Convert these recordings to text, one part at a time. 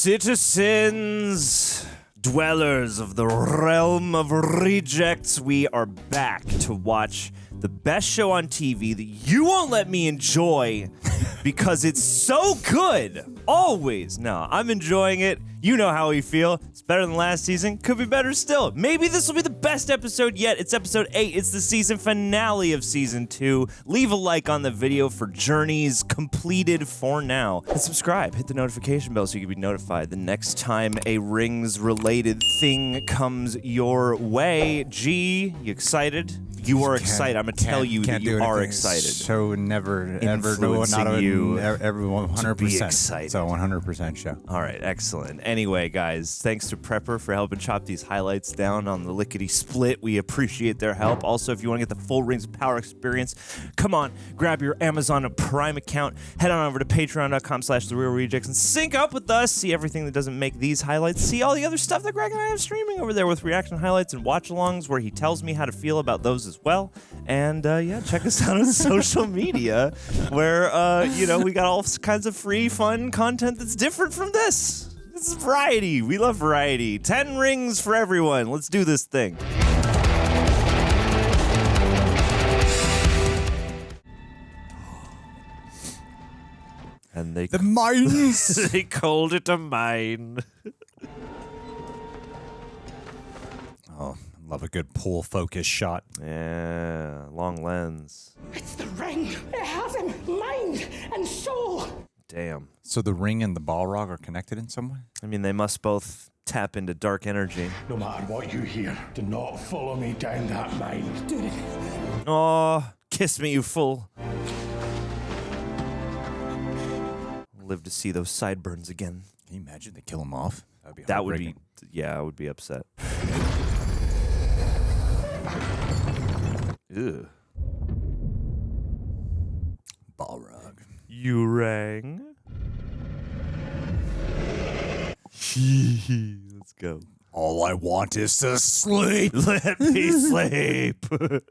Citizens, dwellers of the realm of rejects, we are back to watch the best show on TV that you won't let me enjoy because it's so good. Always. No, I'm enjoying it. You know how we feel. It's better than last season. Could be better still. Maybe this will be the best episode yet. It's episode 8. It's the season finale of season 2. Leave a like on the video for journeys completed for now. And subscribe. Hit the notification bell so you can be notified the next time a rings-related thing comes your way. G, you excited? You are excited. I'm going to tell you that you are excited. So never, ever, no, not you everyone 100%. be excited. So 100% show. All right, excellent. Anyway, guys, thanks to Prepper for helping chop these highlights down on the lickety-split. We appreciate their help. Also, if you want to get the full Rings of Power experience, come on, grab your Amazon Prime account, head on over to patreon.com/therealrejects and sync up with us. See everything that doesn't make these highlights. See all the other stuff that Greg and I have streaming over there with reaction highlights and watch-alongs where he tells me how to feel about those as well. And yeah, check us out on social media where, we got all kinds of free, fun content that's different from this. This is variety. We love variety. 10 rings for everyone. Let's do this thing. And the mines. They called it a mine. Oh, love a good pull focus shot. Yeah, long lens. It's the ring. It has him, mind and soul. Damn. So the ring and the Balrog are connected in some way? I mean, they must both tap into dark energy. No matter what you hear, do not follow me down that mine. Durin. Aw, kiss me, you fool. Live to see those sideburns again. Can you imagine they kill him off? That would be, yeah, I would be upset. Ew. Balrog. You rang. Let's go. All I want is to sleep. Let me sleep. I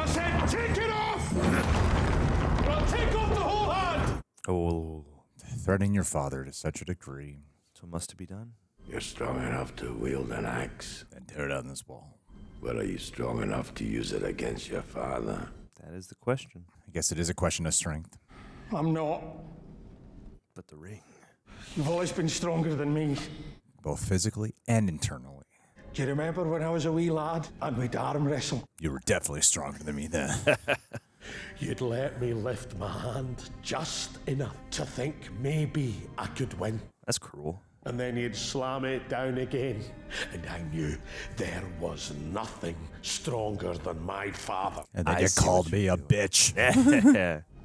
said take it off! Or I'll take off the whole hand! Oh. Threatening your father to such a degree. So must to be done. You're strong enough to wield an axe. Then tear down this wall. But are you strong enough to use it against your father? That is the question. I guess it is a question of strength. I'm not. But the ring. You've always been stronger than me. Both physically and internally. Do you remember when I was a wee lad and we'd arm wrestle? You were definitely stronger than me then. You'd let me lift my hand just enough to think maybe I could win. That's cruel. And then you'd slam it down again. And I knew there was nothing stronger than my father. And then you called me a bitch.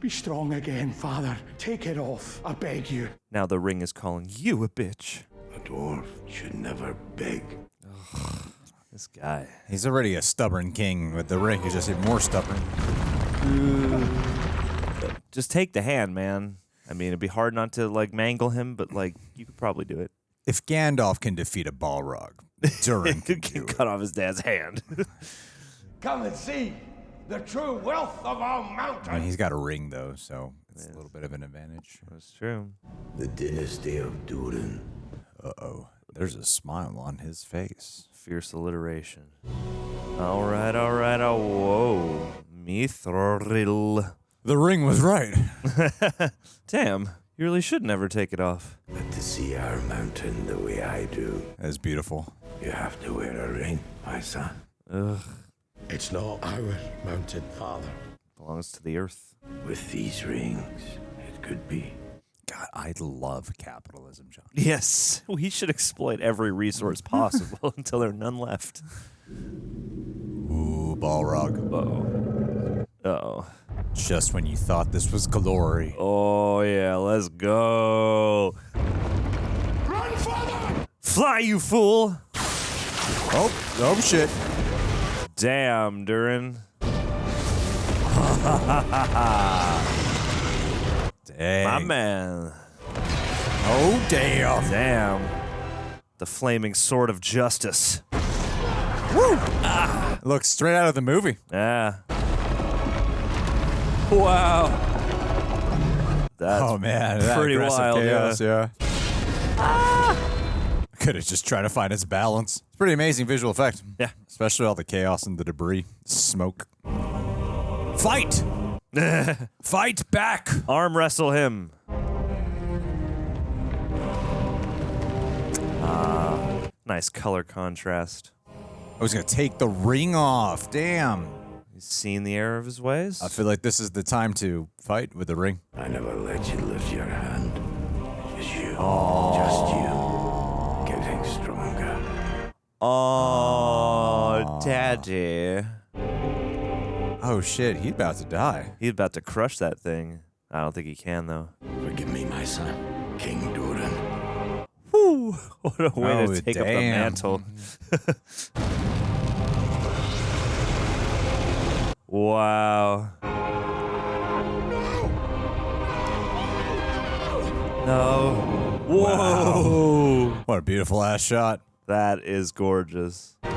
Be strong again, father. Take it off, I beg you. Now the ring is calling you a bitch. A dwarf should never beg. Ugh, this guy. He's already a stubborn king, but the ring is just even more stubborn. Just take the hand, man. I mean, it'd be hard not to, mangle him, but, you could probably do it. If Gandalf can defeat a Balrog, Durin can cut off his dad's hand. Come and see the true wealth of our mountain. I mean, he's got a ring, though, so it's a little bit of an advantage. That's true. The dynasty of Durin. Uh-oh. There's a smile on his face. Fierce alliteration. All right. Oh, whoa. Mithril. The ring was right. Damn. You really should never take it off. But to see our mountain the way I do, That's beautiful. you have to wear a ring, my son. Ugh. It's not our mountain, father. Belongs to the earth. With these rings, it could be. God, I love capitalism, John. Yes. We should exploit every resource possible until there are none left. Ooh, Balrog. Uh-oh. Just when you thought this was glory. Oh, yeah. Let's go. Run, father! Fly, you fool. Oh, shit. Damn, Durin. Dang. My man. Oh, damn. Damn. The flaming sword of justice. Woo! Looks straight out of the movie. Yeah. Wow. That's oh man, that pretty aggressive wild. chaos, yeah. Could have just tried to find its balance. It's pretty amazing visual effect. Yeah. Especially all the chaos and the debris. Smoke. Fight! Fight back! Arm wrestle him. Nice color contrast. I was going to take the ring off. Damn. He's seen the error of his ways. I feel like this is the time to fight with the ring. I never let you lift your hand. Just you. Just you. Getting stronger. Oh, Daddy. Oh shit, he's about to die. He's about to crush that thing. I don't think he can, though. Forgive me, my son. King Durin. Whew. What a way Oh, to take up the damn. mantle. Wow. No. Whoa. What a beautiful ass shot. That is gorgeous. Get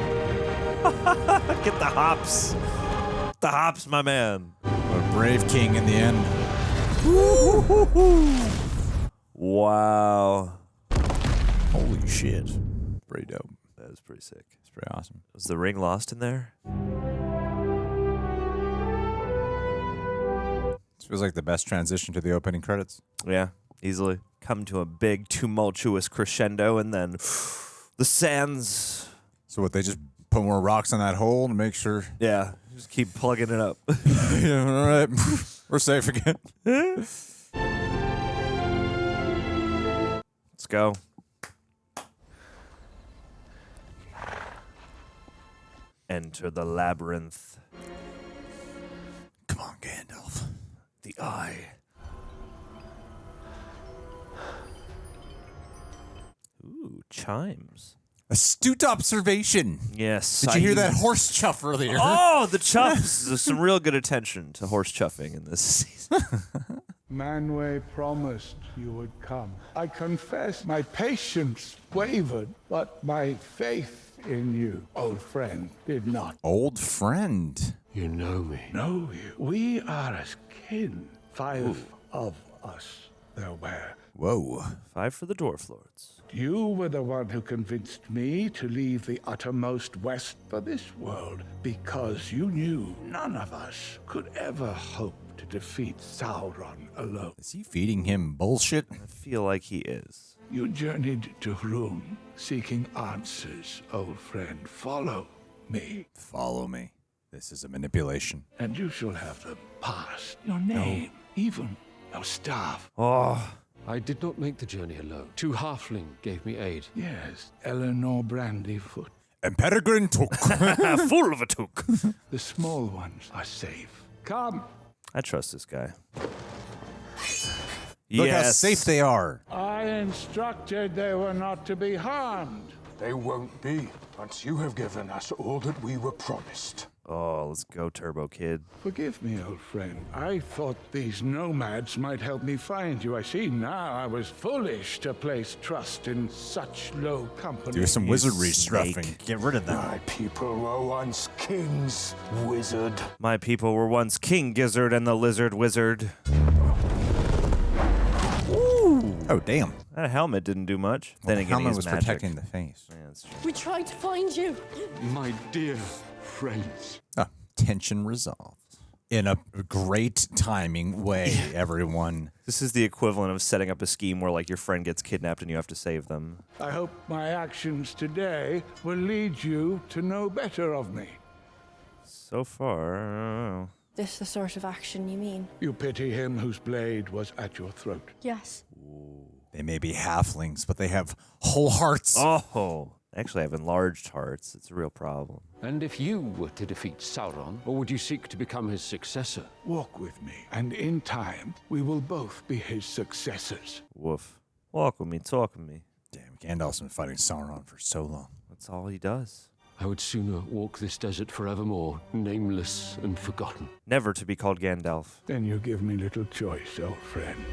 the hops. The hops, my man. What a brave king in the end. Wow. Holy shit. Pretty dope. That was pretty sick. It's pretty awesome. Was the ring lost in there? This feels like the best transition to the opening credits. Yeah, easily. Come to a big, tumultuous crescendo, and then the sands. So what, they just put more rocks in that hole to make sure? Yeah, just keep plugging it up. Yeah, all right. We're safe again. Let's go. Enter the labyrinth. Come on, Gandalf. The eye. Ooh, chimes. Astute observation. Yes. Did you hear that horse chuff earlier? Oh, the chuffs. There's some real good attention to horse chuffing in this season. Manwë promised you would come. I confess my patience wavered, but my faith in you, old friend, did not. Old friend. You know me. Know you. We are as kin. 5 of us there were. Whoa. 5 for the Dwarf Lords. You were the one who convinced me to leave the uttermost west for this world, because you knew none of us could ever hope to defeat Sauron alone. Is he feeding him bullshit? I feel like he is. You journeyed to Rune, seeking answers, old friend. Follow me, Follow me. This is a manipulation. and you shall have them past your name, even your staff. Oh, I did not make the journey alone. 2 halfling gave me aid. Yes, Eleanor Brandyfoot. And Peregrine took. full of a took. The small ones are safe. Come. I trust this guy. Look how safe they are. I instructed they were not to be harmed. They won't be, once you have given us all that we were promised. Oh, let's go, Turbo Kid. Forgive me, old friend. I thought these nomads might help me find you. I see now I was foolish to place trust in such low company. Do some wizardry snake. stuffing. Get rid of them. My people were once kings, wizard. My people were once King Gizzard and the Lizard Wizard. Oh, damn. That helmet didn't do much. Then the again, helmet he's was magic. protecting the face. Yeah, that's true. We tried to find you. My dear friends. Ah, tension resolved. In a great timing way, everyone. This is the equivalent of setting up a scheme where, like, your friend gets kidnapped and you have to save them. I hope my actions today will lead you to know better of me. So far, I don't know. This the sort of action you mean? You pity him whose blade was at your throat. Yes. They may be halflings, but they have whole hearts. Oh, actually, I have enlarged hearts. It's a real problem. And if you were to defeat Sauron, or would you seek to become his successor? Walk with me, and in time, we will both be his successors. Woof. Walk with me, talk with me. Damn, Gandalf's been fighting Sauron for so long. That's all he does. I would sooner walk this desert forevermore, nameless and forgotten. Never to be called Gandalf. Then you give me little choice, old friend.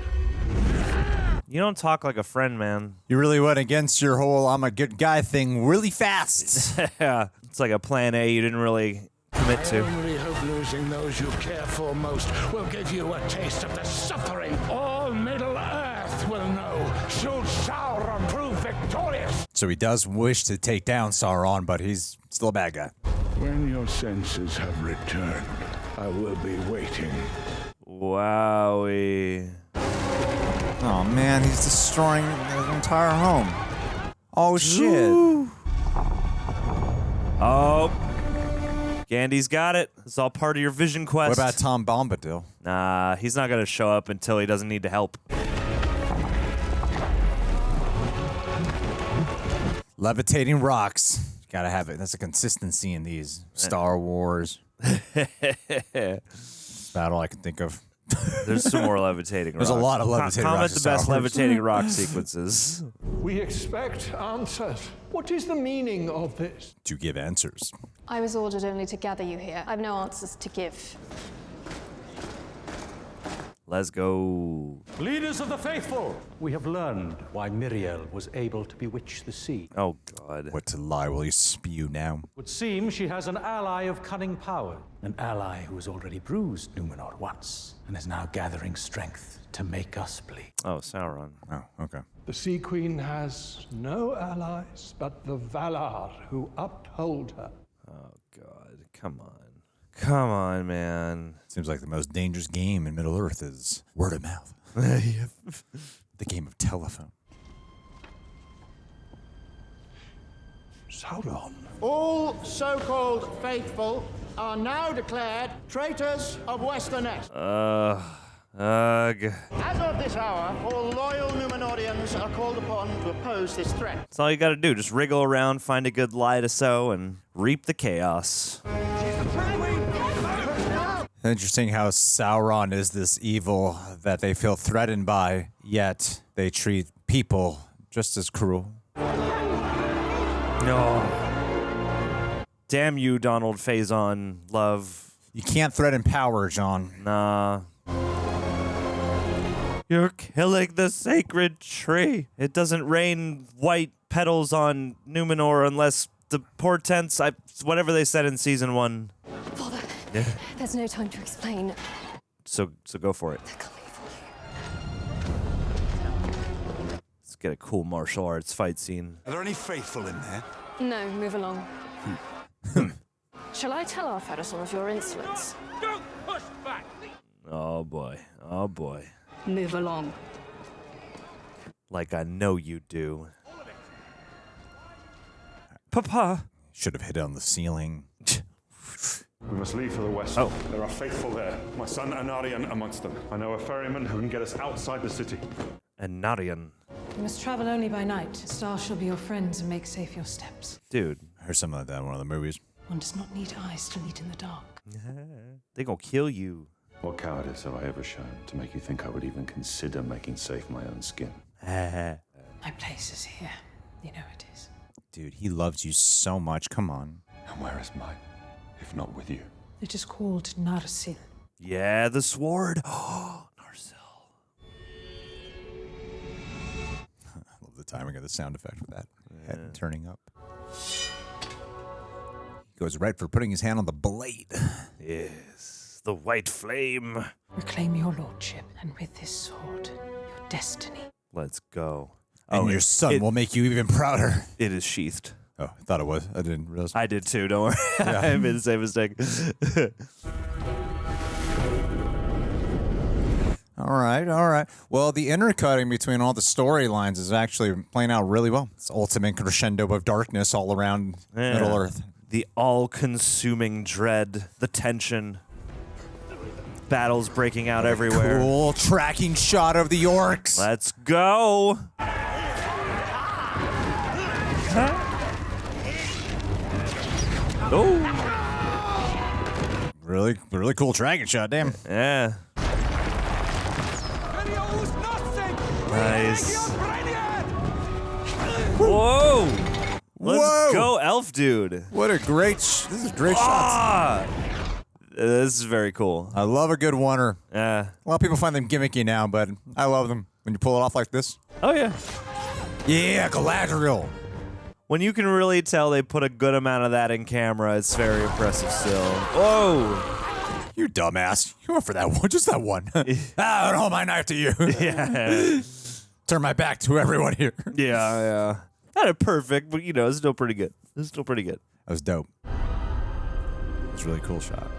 You don't talk like a friend, man. You really went against your whole I'm a good guy thing really fast. Yeah, it's like a plan A you didn't really commit I to. only hope losing those you care for most will give you a taste of the suffering all Middle Earth will know should Sauron prove victorious. So he does wish to take down Sauron, but he's still a bad guy. When your senses have returned, I will be waiting. Wowie. Oh man, he's destroying his entire home. Oh shit. Oh. Gandhi's got it. It's all part of your vision quest. What about Tom Bombadil? Nah, he's not going to show up until he doesn't need to help. Levitating rocks. Gotta have it. That's a consistency in these Star Wars. That's about all I can think of. There's some more levitating rocks. There's a lot of levitating Comment rocks the in Star best Wars. levitating rock sequences. We expect answers. What is the meaning of this? To give answers. I was ordered only to gather you here. I've no answers to give. Let's go. Leaders of the faithful, we have learned why Míriel was able to bewitch the sea. Oh, God. What to lie will you spew now? Would seem she has an ally of cunning power. An ally who has already bruised Númenor once and is now gathering strength to make us bleed. Oh, Sauron. Oh, okay. The Sea Queen has no allies but the Valar who uphold her. Oh, God. Come on. Come on, man. Seems like the most dangerous game in Middle-earth is word of mouth. The game of telephone. Sauron. All so-called faithful are now declared traitors of Westernesse. Ugh. As of this hour, all loyal Númenóreans are called upon to oppose this threat. That's all you got to do. Just wriggle around, find a good lie to sow, and reap the chaos. Interesting how Sauron is this evil that they feel threatened by, yet they treat people just as cruel. No. Damn you, Donald Faison, love. You can't threaten power, John. Nah. You're killing the sacred tree. It doesn't rain white petals on Númenor unless the portents, whatever they said in season 1. Father, Yeah. there's no time to explain. So go for it. They're coming for you. Let's get a cool martial arts fight scene. Are there any faithful in there? No, move along. Shall I tell Arthur of your insolence? Don't push back! Oh boy. Oh boy. Move along. Like I know you do. Papa. Should have hit it on the ceiling. We must leave for the west. Oh. There are faithful there. My son Anarion amongst them. I know a ferryman who can get us outside the city. Anarion. You must travel only by night. Stars shall be your friends and make safe your steps. Dude. I heard something like that in one of the movies. One does not need eyes to lead in the dark. They gonna kill you. What cowardice have I ever shown to make you think I would even consider making safe my own skin? My place is here. You know it is. Dude, he loves you so much. Come on. And where is mine, if not with you? It is called Narsil. Yeah, the sword. Oh, Narsil. I love the timing of the sound effect with that head turning up. He goes right for putting his hand on the blade. Yes, the white flame. Reclaim your lordship, and with this sword, your destiny. Let's go. And your son will make you even prouder. It is sheathed. Oh, I thought it was. I didn't realize. I did too, don't worry. Yeah. I made the same mistake. All right. Well, the intercutting between all the storylines is actually playing out really well. It's ultimate crescendo of darkness all around Middle-earth. The all-consuming dread, the tension, battles breaking out everywhere. Cool tracking shot of the orcs. Let's go. Oh. Really cool tracking shot, damn. Yeah. Nice. Whoa. Let's go, elf dude. What a great, this is great shots. This is very cool. I love a good oneer. Yeah. A lot of people find them gimmicky now, but I love them when you pull it off like this. Oh, yeah. Yeah, Galadriel. When you can really tell they put a good amount of that in camera, it's very impressive still. Whoa. You dumbass. You went for that one, just that one. I'll hold my knife to you. Yeah. turn my back to everyone here. Yeah. Not a perfect, but it's still pretty good. That was dope. It's a really cool shot.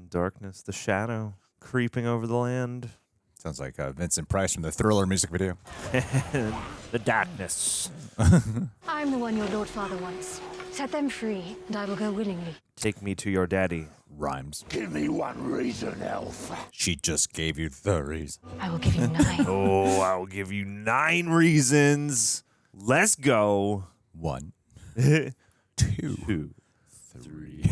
Darkness, the shadow creeping over the land. Sounds like Vincent Price from the Thriller music video. The darkness. I'm the one your Lord Father wants. Set them free, and I will go willingly. Take me to your daddy. Rhymes. Give me one reason, elf. She just gave you the reason. I will give you 9. Oh, I will give you 9 reasons. Let's go. 1, 2, 3,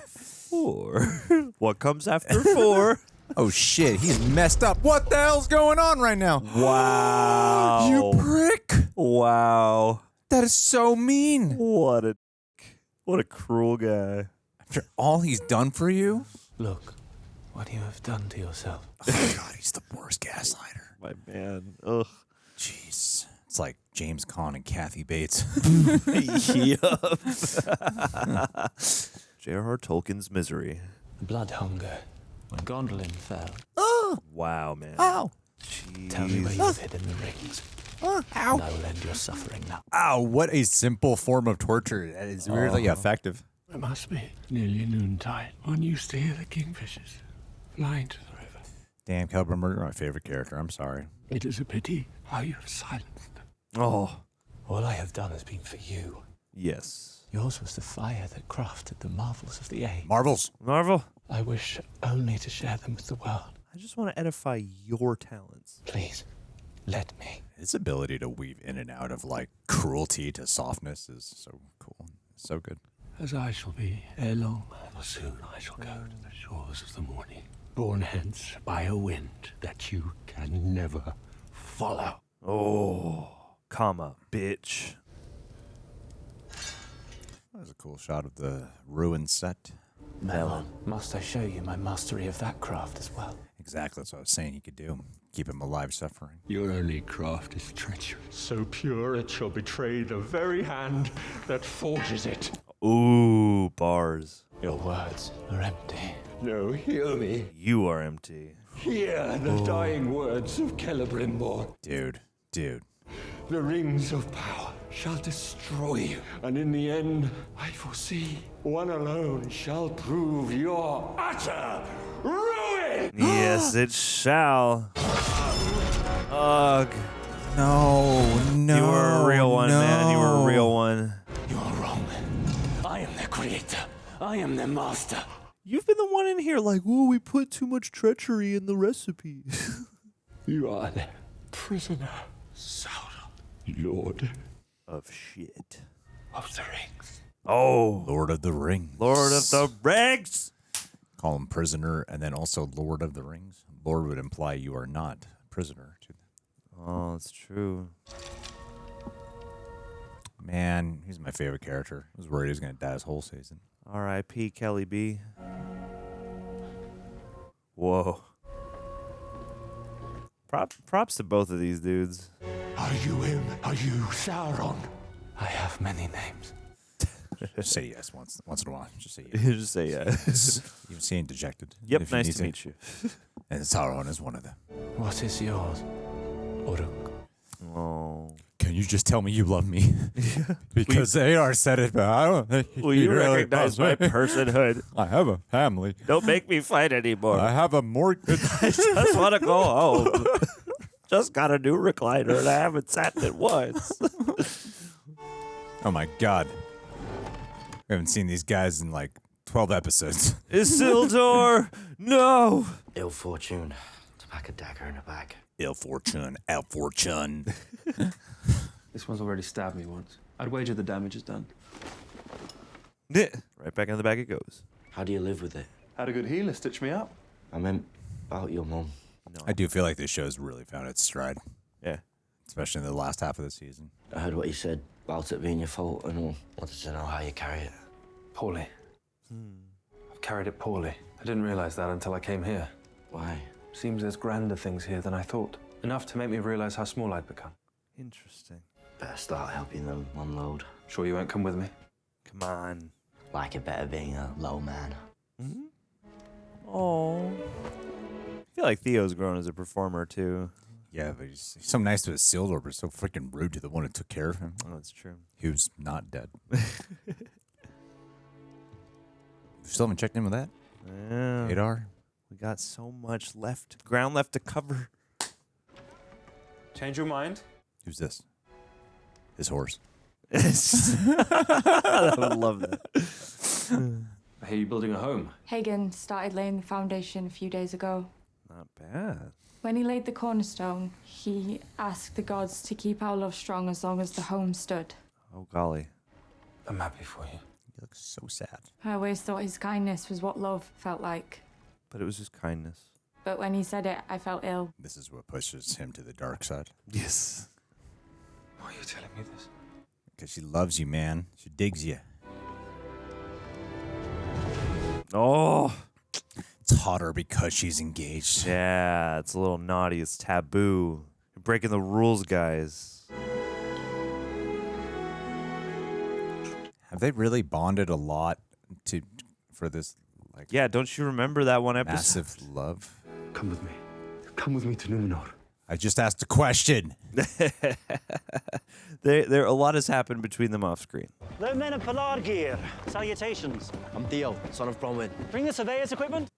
4. What comes after 4? Oh shit, he's messed up. What the hell's going on right now? Wow. You prick. Wow. That is so mean. What a cruel guy. After all he's done for you? Look what you have done to yourself. Oh God, he's the worst gaslighter. My man. Ugh. Jeez. It's like James Caan and Kathy Bates. Yup. J.R.R. Tolkien's Misery. Blood hunger. When Gondolin fell. Oh. Wow, man. Ow. Jeez. Tell me where you have hidden the rings. Ow. And I will end your suffering now. Ow, what a simple form of torture. That is weirdly effective. It must be nearly noontide. One used to hear the kingfishers flying to the river. Damn, Celebrimbor, you're my favorite character. I'm sorry. It is a pity how you have silenced them. Oh. All I have done has been for you. Yes. Yours was the fire that crafted the marvels of the age. Marvels. Marvel. I wish only to share them with the world. I just want to edify your talents. Please, let me. His ability to weave in and out of like cruelty to softness is so cool. So good. As I shall be ere long, for soon I shall go to the shores of the morning, borne hence by a wind that you can never follow. Oh, comma, bitch. That was a cool shot of the ruined set. Melon, must I show you my mastery of that craft as well? Exactly, that's what I was saying he could do. Keep him alive suffering. Your only craft is treachery. So pure it shall betray the very hand that forges it. Ooh, bars. Your words are empty. No, hear me. You are empty. Hear the dying words of Celebrimbor. Dude. The rings of power shall destroy you, and in the end, I foresee one alone shall prove your utter ruin! Yes, it shall. Ugh. No. You were a real one, man. You were a real one. You are wrong. I am their creator. I am their master. You've been the one in here like, oh, we put too much treachery in the recipe. You are their prisoner, Sauron, Lord of shit. of the Rings. Oh. Lord of the Rings. Lord of the Rings. Call him prisoner and then also Lord of the Rings. Lord would imply you are not a prisoner to them. Oh, that's true. Man, he's my favorite character. I was worried he was going to die this whole season. R.I.P. Kelly B. Whoa. Props to both of these dudes. Are you him? Are you Sauron? I have many names. Just say yes once in a while. Just say yes. Just say yes. You seem dejected. Yep, if you nice need to meet you. And Sauron is one of them. What is yours, Uruk? Oh. Can you just tell me you love me? Because they are said it, but I don't think Will you recognize my personhood? I have a family. Don't make me fight anymore. I have a mortgage. I just want to go home. Just got a new recliner and I haven't sat in it once. Oh my God. We haven't seen these guys in like 12 episodes. Isildur, no. Ill fortune to pack a dagger in a bag. Ill fortune. This one's already stabbed me once. I'd wager the damage is done. Right back in the bag it goes. How do you live with it? Had a good healer stitch me up. I meant about your mum. No. I do feel like this show's really found its stride. Yeah. Especially in the last half of the season. I heard what you said about it being your fault and all. Wanted to know how you carry it. Poorly. I've carried it poorly. I didn't realize that until I came here. Why? Seems there's grander things here than I thought. Enough to make me realize how small I'd become. Interesting. Better start helping them unload. Sure you won't come with me? Come on. Like it better being a low man. Oh. I feel like Theo's grown as a performer too. Yeah, but he's so nice to Isildur, but so freaking rude to the one who took care of him. Oh, that's true. He was not dead. Still haven't checked in with that? Yeah. Adar? We got so much ground left to cover. Change your mind? Who's this? His horse. I would love that. I hear you building a home. Hagen started laying the foundation a few days ago. Not bad. When he laid the cornerstone, he asked the gods to keep our love strong as long as the home stood. Oh, golly. I'm happy for you. You look so sad. I always thought his kindness was what love felt like. But it was just kindness. But when he said it, I felt ill. This is what pushes him to the dark side. Yes. Why are you telling me this? Because she loves you, man. She digs you. Oh. It's hotter because she's engaged. Yeah, it's a little naughty. It's taboo. You're breaking the rules, guys. Have they really bonded a lot for this? Like, yeah, don't you remember that one episode? Massive love. Come with me. Come with me to Numenor. I just asked a question. A lot has happened between them off screen. The men of Pelargir, salutations. I'm Theo, son of Bronwyn. Bring the surveyor's equipment.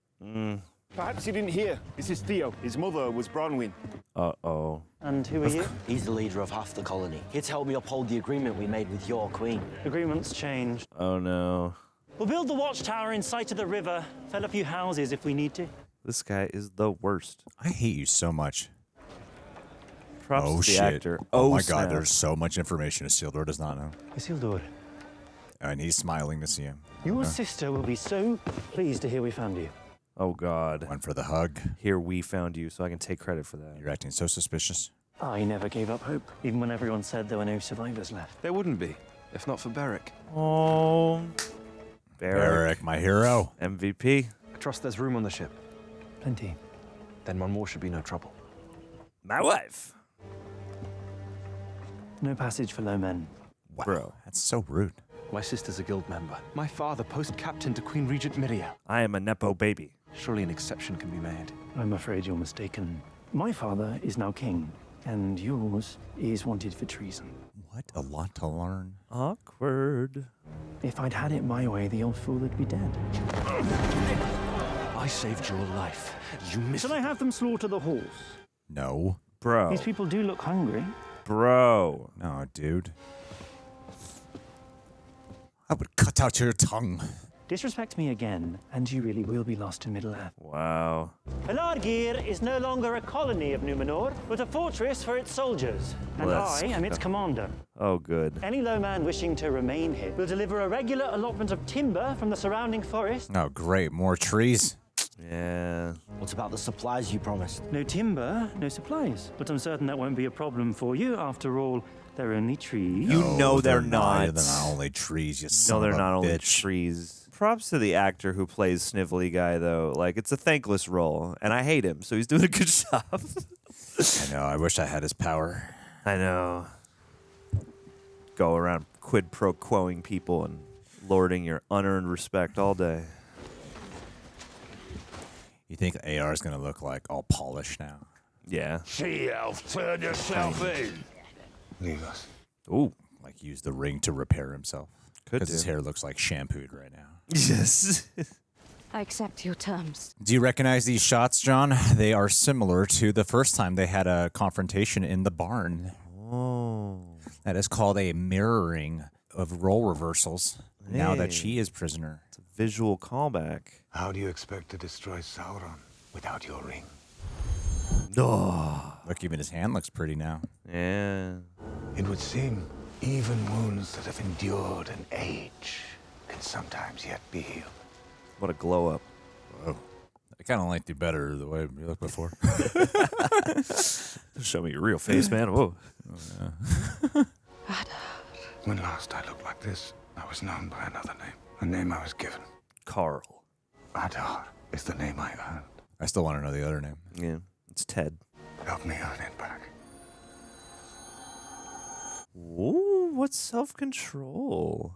Perhaps you didn't hear. This is Theo. His mother was Bronwyn. Uh-oh. And who are you? He's the leader of half the colony. Here to help me uphold the agreement we made with your queen. Agreements changed. Oh, no. We'll build the watchtower in sight of the river, fell a few houses if we need to. This guy is the worst. I hate you so much. Props to the shit. actor. Oh my snap. God, there's so much information Isildur does not know. Isildur. And he's smiling to see him. Your sister will be so pleased to hear we found you. Oh, God. Went for the hug. Here, we found you, so I can take credit for that. You're acting so suspicious. I never gave up hope, even when everyone said there were no survivors left. There wouldn't be, if not for Beric. Oh. Beric, my hero. MVP. I trust there's room on the ship. Plenty. Then one more should be no trouble. My wife. No passage for low men. Wow, Bro. That's so rude. My sister's a guild member. My father post-captain to Queen Regent Miriel. I am a Nepo baby. Surely an exception can be made. I'm afraid you're mistaken. My father is now king, and yours is wanted for treason. What a lot to learn. Awkward. If I'd had it my way, the old fool would be dead. I saved your life. You missed. Shall I have them slaughter the horse? No. Bro. These people do look hungry. Bro. No, dude. I would cut out your tongue. Disrespect me again, and you really will be lost in Middle-earth. Wow. Pelargir is no longer a colony of Numenor, but a fortress for its soldiers. And I am its commander. Oh, good. Any low man wishing to remain here will deliver a regular allotment of timber from the surrounding forest. Oh, great. More trees. Yeah. What about the supplies you promised? No timber, no supplies. But I'm certain that won't be a problem for you. After all, they're only trees. You know they're not. not. They're not only trees, you son No, they're of a not only bitch. trees. Props to the actor who plays Snivelly Guy, though. Like, it's a thankless role, and I hate him, so he's doing a good job. I know. I wish I had his power. I know. Go around quid pro quoing people and lording your unearned respect all day. You think AR is going to look like all polished now? Yeah. She-elf, turn yourself in. Leave us. Ooh. Like use the ring to repair himself. Could Because his do. hair looks like shampooed right now. Yes. I accept your terms. Do you recognize these shots, John? They are similar to the first time they had a confrontation in the barn. Oh. That is called a mirroring of role reversals now that Hey. she is prisoner. It's a visual callback. How do you expect to destroy Sauron without your ring? Oh. Look, even his hand looks pretty now. Yeah. It would seem even wounds that have endured an age can sometimes yet be healed. What a glow up. Whoa. I kind of liked you better the way you looked before. Show me your real face, man. Whoa. Oh, yeah. When last I looked like this, I was known by another name. A name I was given. Carl. Adar is the name I earned. I still want to know the other name. Yeah. It's Ted. Help me earn it back. Ooh, what's self-control?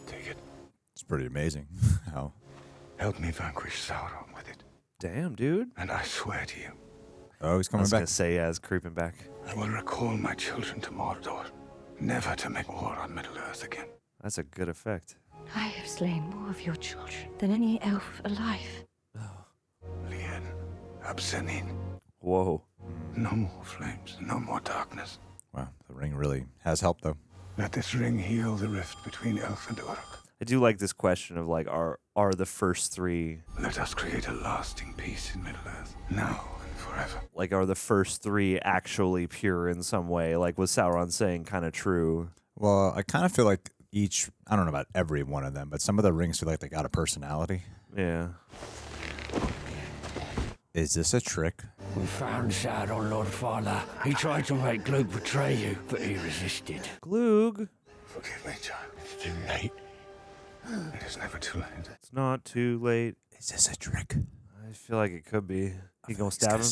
Take it. It's pretty amazing. How? Help me vanquish Sauron with it. Damn, dude. And I swear to you. Oh, he's I coming was back. gonna say, yeah, it's creeping back. I will recall my children to Mordor, never to make war on Middle-earth again. That's a good effect. I have slain more of your children than any elf alive. Lien, Absenine. Whoa. No more flames, no more darkness. Wow, the ring really has helped, though. Let this ring heal the rift between elf and orc. I do like this question of like, are the first three? Let us create a lasting peace in Middle-earth, now and forever. Like, are the first three actually pure in some way? Like, was Sauron saying kind of true? Well, I kind of feel like each, I don't know about every one of them, but some of the rings feel like they got a personality. Yeah. Is this a trick? We found Sauron, Lord Father. He tried to make Glug betray you, but he resisted. Glug? Forgive me, John. It's too late. It is never too late. It's not too late. Is this a trick? I feel like it could be. He gonna stab him?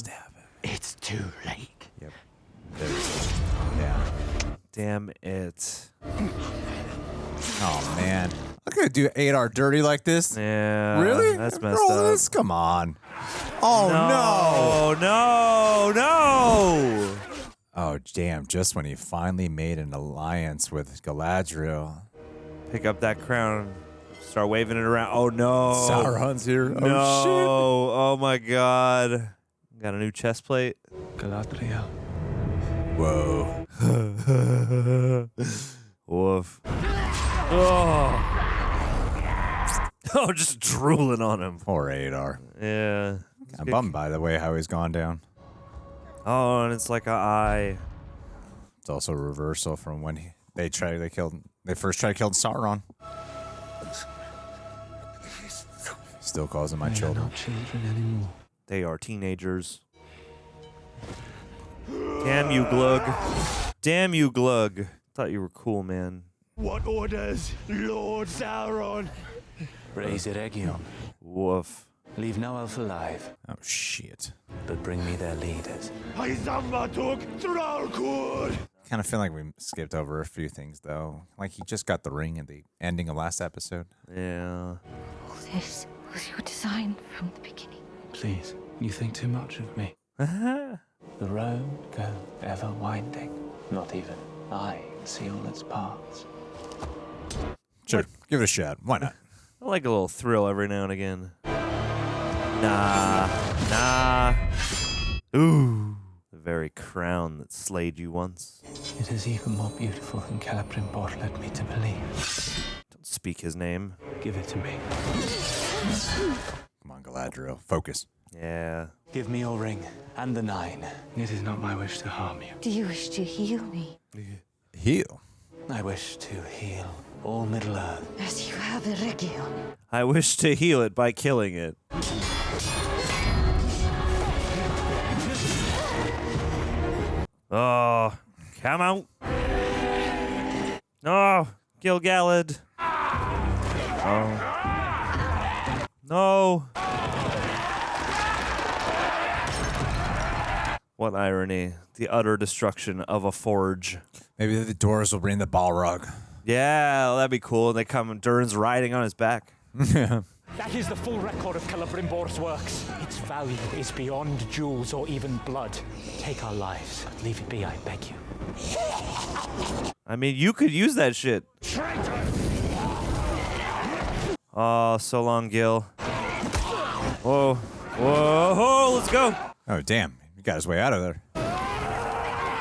It's too late. Yep. Yeah. Damn it. Oh, man. I'm going to do Adar dirty like this? Yeah. Really? That's messed Roll up. this? Come on. Oh, no. Oh, damn. Just when he finally made an alliance with Galadriel. Pick up that crown. Start waving it around. Oh, no. Sauron's here. No. Oh, shit. Oh, my God. Got a new chest plate. Galadriel. Whoa. Woof. Oh. Oh, just drooling on him. Poor Adar. Yeah. I'm bummed, by the way, how he's gone down. Oh, and it's like an eye. It's also a reversal from when they first tried killing Sauron. Still calls them my children. Not children anymore. They are teenagers. Damn you, Glug. Damn you, Glug. Thought you were cool, man. What orders, Lord Sauron? Raise Eärien. Woof. Leave no elf alive. Oh, shit. But bring me their leaders. Kind of feel like we skipped over a few things, though. Like he just got the ring at the ending of last episode. Yeah. All this was your design from the beginning. Please, you think too much of me. The road goes ever winding. Not even I see all its paths. Sure, give it a shot. Why not? I like a little thrill every now and again. Nah. Ooh. The very crown that slayed you once. It is even more beautiful than Celebrimbor led me to believe. Don't speak his name. Give it to me. Come on, Galadriel. Focus. Yeah. Give me your ring and the 9. It is not my wish to harm you. Do you wish to heal me? Heal? I wish to heal all Middle-earth. As you have Eärien. I wish to heal it by killing it. Oh, come out. No, Gil-galad. Oh. No. What irony. The utter destruction of a forge. Maybe the doors will bring the Balrog. Yeah, that'd be cool. They come, Durin's riding on his back. Yeah. That is the full record of Celebrimbor's works. Its value is beyond jewels or even blood. Take our lives. Leave it be, I beg you. I mean, you could use that shit. Oh, so long, Gil. Whoa. Whoa, let's go. Oh, damn. He got his way out of there.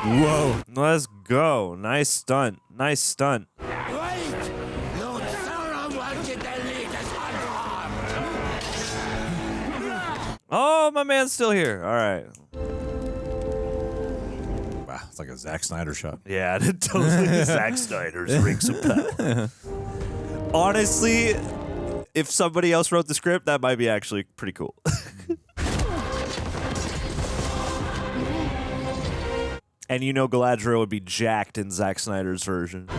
Whoa. Let's go. Nice stunt. Nice stunt. Lord Sauron wanted their leaders unharmed. Oh, my man's still here. All right. Wow, it's like a Zack Snyder shot. Yeah, totally. Zack Snyder's Rings of Power. Honestly, if somebody else wrote the script, that might be actually pretty cool. And you know Galadriel would be jacked in Zack Snyder's version.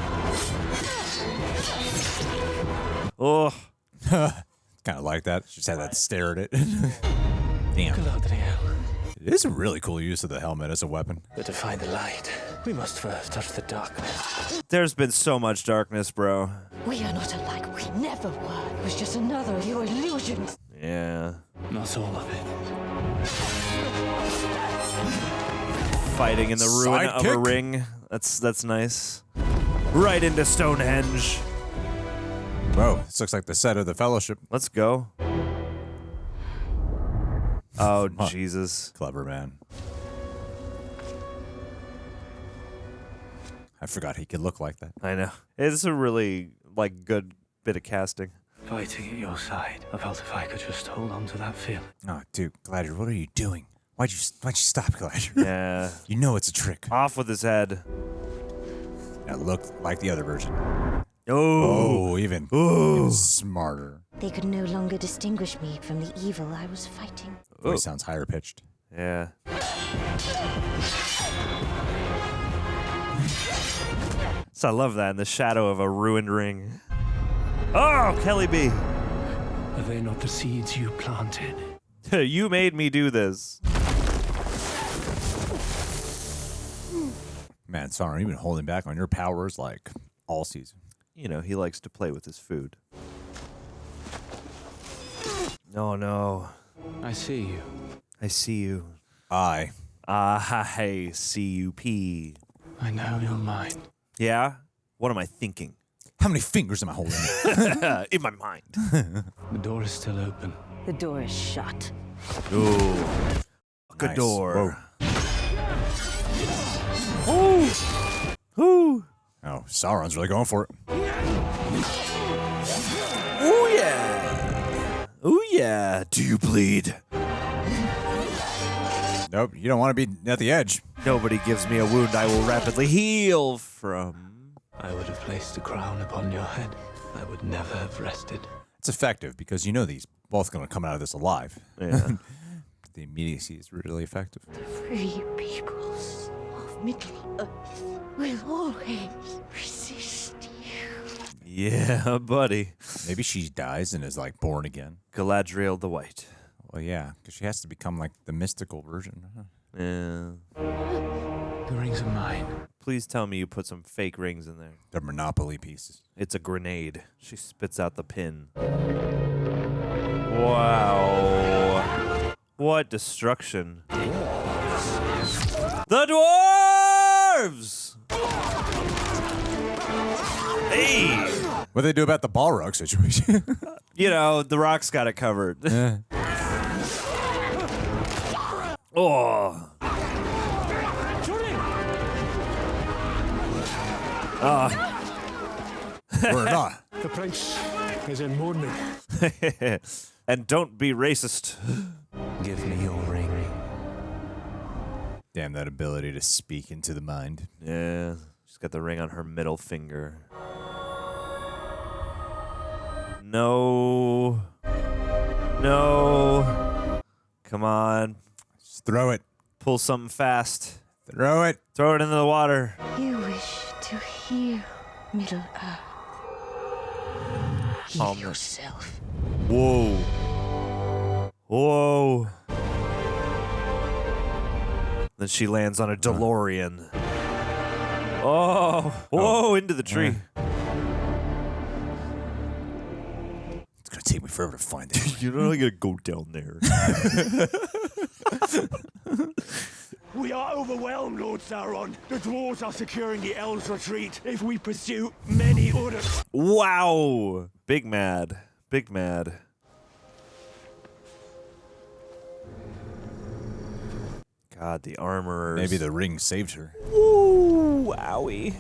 Oh. Kind of like that. She just had that stare at it. Damn. Galadriel. It is a really cool use of the helmet as a weapon. But to find the light, we must first touch the darkness. There's been so much darkness, bro. We are not alike. We never were. It was just another of your illusions. Yeah. Not us all of it. Fighting in the ruin of a Sidekick? ring. That's nice. Right into Stonehenge. Whoa, this looks like the set of the Fellowship. Let's go. Oh, Jesus. Clever, man. I forgot he could look like that. I know. It's a really, good bit of casting. Fighting at your side. I felt if I could just hold on to that feeling. Oh, dude, Galadriel, what are you doing? Why'd you stop, Galadriel? Yeah. You know it's a trick. Off with his head. That looked like the other version. Oh, even smarter. They could no longer distinguish me from the evil I was fighting. Voice sounds higher pitched. Yeah. So I love that in the shadow of a ruined ring. Oh, Kelly B. Are they not the seeds you planted? You made me do this. Man, Sauron, you've been holding back on your powers like all season. You know, he likes to play with his food. Oh, no. I see you. I see you. I see you, P. I know you're mine. Yeah? What am I thinking? How many fingers am I holding? In my mind. The door is still open. The door is shut. Ooh. Good Nice. door. Ooh. Ooh. Oh, Sauron's really going for it. Ooh, yeah. Ooh, yeah. Do you bleed? Nope, you don't want to be at the edge. Nobody gives me a wound I will rapidly heal from. I would have placed a crown upon your head. I would never have rested. It's effective because you know these both going to come out of this alive. Yeah. The immediacy is really effective. The free peoples of Middle-earth will always resist you. Yeah, buddy. Maybe she dies and is born again. Galadriel the White. Well, yeah, because she has to become the mystical version. Yeah. The rings are mine. Please tell me you put some fake rings in there. They're Monopoly pieces. It's a grenade. She spits out the pin. Wow. What destruction. The dwarves! Hey! What do they do about the Balrog situation? You know, the Rock's got it covered. Yeah. Oh. We're not. The prince is in mourning. And don't be racist. Give me your ring. Damn, that ability to speak into the mind. Yeah. She's got the ring on her middle finger. No. No. Come on. Just throw it. Pull something fast. Throw it. Throw it into the water. You wish to heal Middle-earth. Heal yourself. Whoa. Whoa. Then she lands on a DeLorean. Oh. Whoa, into the tree. It's going to take me forever to find it. You're not going to go down there. We are overwhelmed, Lord Sauron. The dwarves are securing the elves' retreat. If we pursue, many orders. Wow. Big mad. Big mad. God, the armorers. Maybe the ring saved her. Ooh, owie.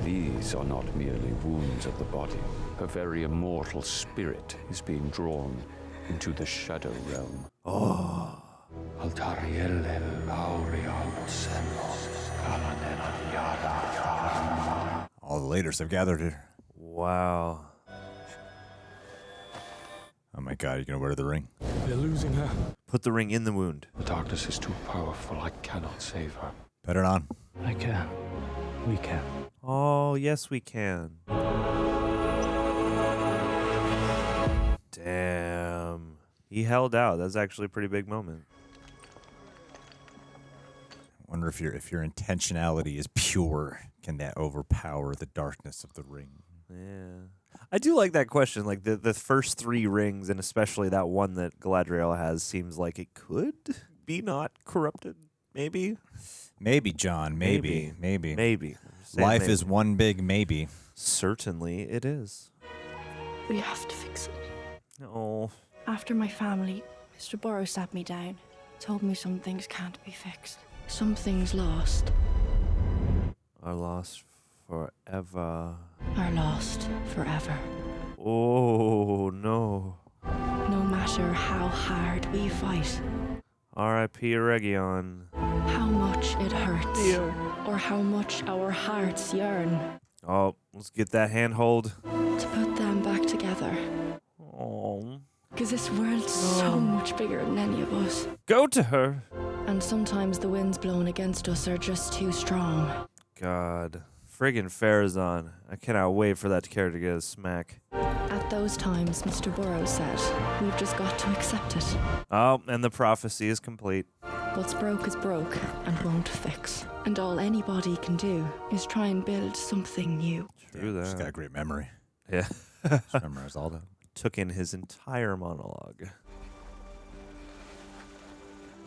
These are not merely wounds of the body. Her very immortal spirit is being drawn into the shadow realm. Oh. Tar-Míriel All the leaders have gathered here. Wow. Oh my god, you're going to wear the ring? They're losing her. Put the ring in the wound. The darkness is too powerful. I cannot save her. Put it on. I can. We can. Oh, yes, we can. Damn. He held out. That's actually a pretty big moment. I wonder if your intentionality is pure, can that overpower the darkness of the ring? Yeah. I do like that question. Like the first 3 rings, and especially that one that Galadriel has, seems like it could be not corrupted. Maybe. Maybe, John. Maybe. Life maybe. is one big maybe. Certainly it is. We have to fix it. No. After my family, Mr. Burrow sat me down, told me some things can't be fixed. Some things lost. Are lost forever. Are lost forever. Oh, no. No matter how hard we fight, R.I.P. Region. how much it hurts, or how much our hearts yearn Oh, let's get that handhold. to put them back together. Oh. Because this world's so much bigger than any of us. Go to her. And sometimes the winds blowing against us are just too strong. God. Friggin' Farazan. I cannot wait for that character to get a smack. At those times, Mr. Burrow said, we've just got to accept it. Oh, and the prophecy is complete. What's broke is broke and won't fix. And all anybody can do is try and build something new. True that. She's got a great memory. Yeah. She memorized all that. Took in his entire monologue.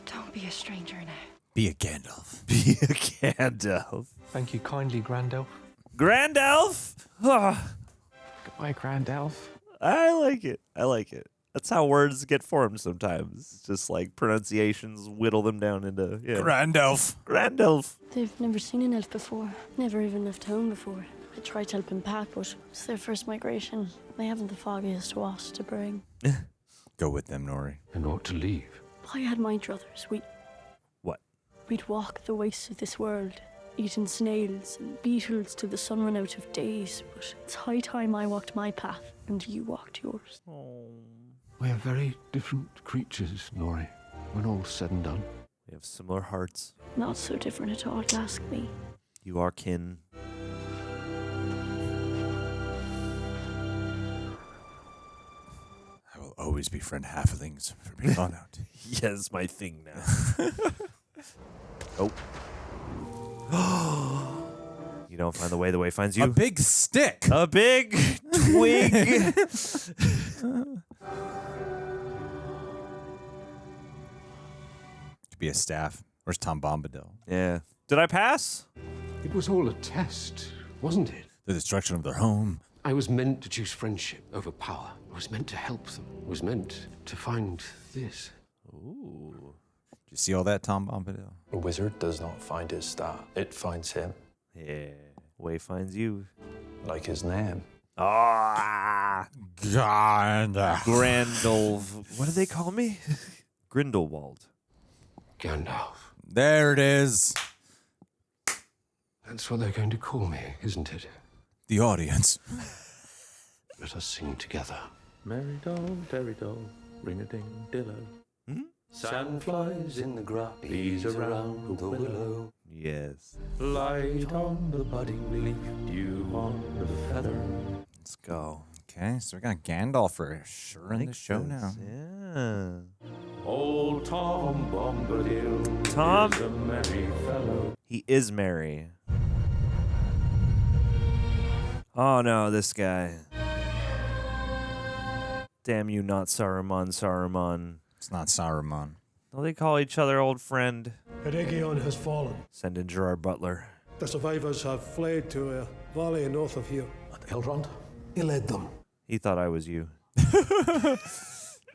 Don't be a stranger now. Be a Gandalf. Be a Gandalf. Thank you kindly, Grand Elf. Grand Elf? Ah, Goodbye, Grand Elf. I like it. I like it. That's how words get formed sometimes. It's just like pronunciations whittle them down into Grand Elf. Grand Elf. They've never seen an elf before. Never even left home before. I tried to help them pack, but it's their first migration. They haven't the foggiest what to bring. Go with them, Nori. And ought to leave. I had my druthers. We'd walk the wastes of this world, eating snails and beetles till the sun ran out of days. But it's high time I walked my path and you walked yours. We are very different creatures, Nori, when all's said and done. We have similar hearts. Not so different at all, ask me. You are kin. I will always befriend halflings for being gone out. Yeah, it's my thing now. Oh. You don't find the way finds you. A big stick. A big twig. Could be a staff. Where's Tom Bombadil? Yeah. Did I pass? It was all a test, wasn't it? The destruction of their home. I was meant to choose friendship over power. I was meant to help them. I was meant to find this. Ooh. Did you see all that, Tom Bombadil? A wizard does not find his star. It finds him. Yeah. Way finds you. Like his name. Ah. Grandolf. What do they call me? Grindelwald. Gandalf. There it is. That's what they're going to call me, isn't it? The audience. Let us sing together. Merry dole, terry dole, ring-a-ding-dillo. Sand flies in the grass, bees around the willow. Yes. Light on the budding leaf, dew on the feather. Let's go. Okay, so we got Gandalf for sure in the show now. Yeah. Old Tom Bombadil Tom. is a merry fellow. He is merry. Oh no, this guy. Damn you, not Saruman. It's not Saruman. No, they call each other old friend. Eärien has fallen. Send in Gerard Butler. The survivors have fled to a valley north of here. And Elrond? He led them. He thought I was you.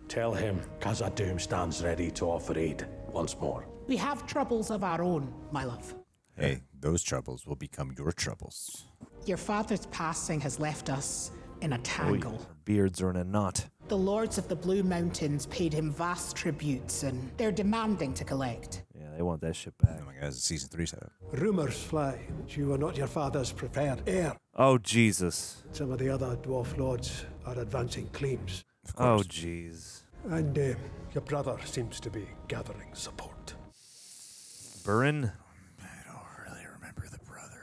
Tell him Khazad-dûm stands ready to offer aid once more. We have troubles of our own, my love. Hey, those troubles will become your troubles. Your father's passing has left us in a tangle. Our beards are in a knot. The lords of the Blue Mountains paid him vast tributes, and they're demanding to collect. Yeah, they want that shit back. Oh my God, it's a season 3 setup. Rumours fly that you are not your father's preferred heir. Oh, Jesus. Some of the other dwarf lords are advancing claims. Oh, jeez. And your brother seems to be gathering support. Durin? I don't really remember the brother.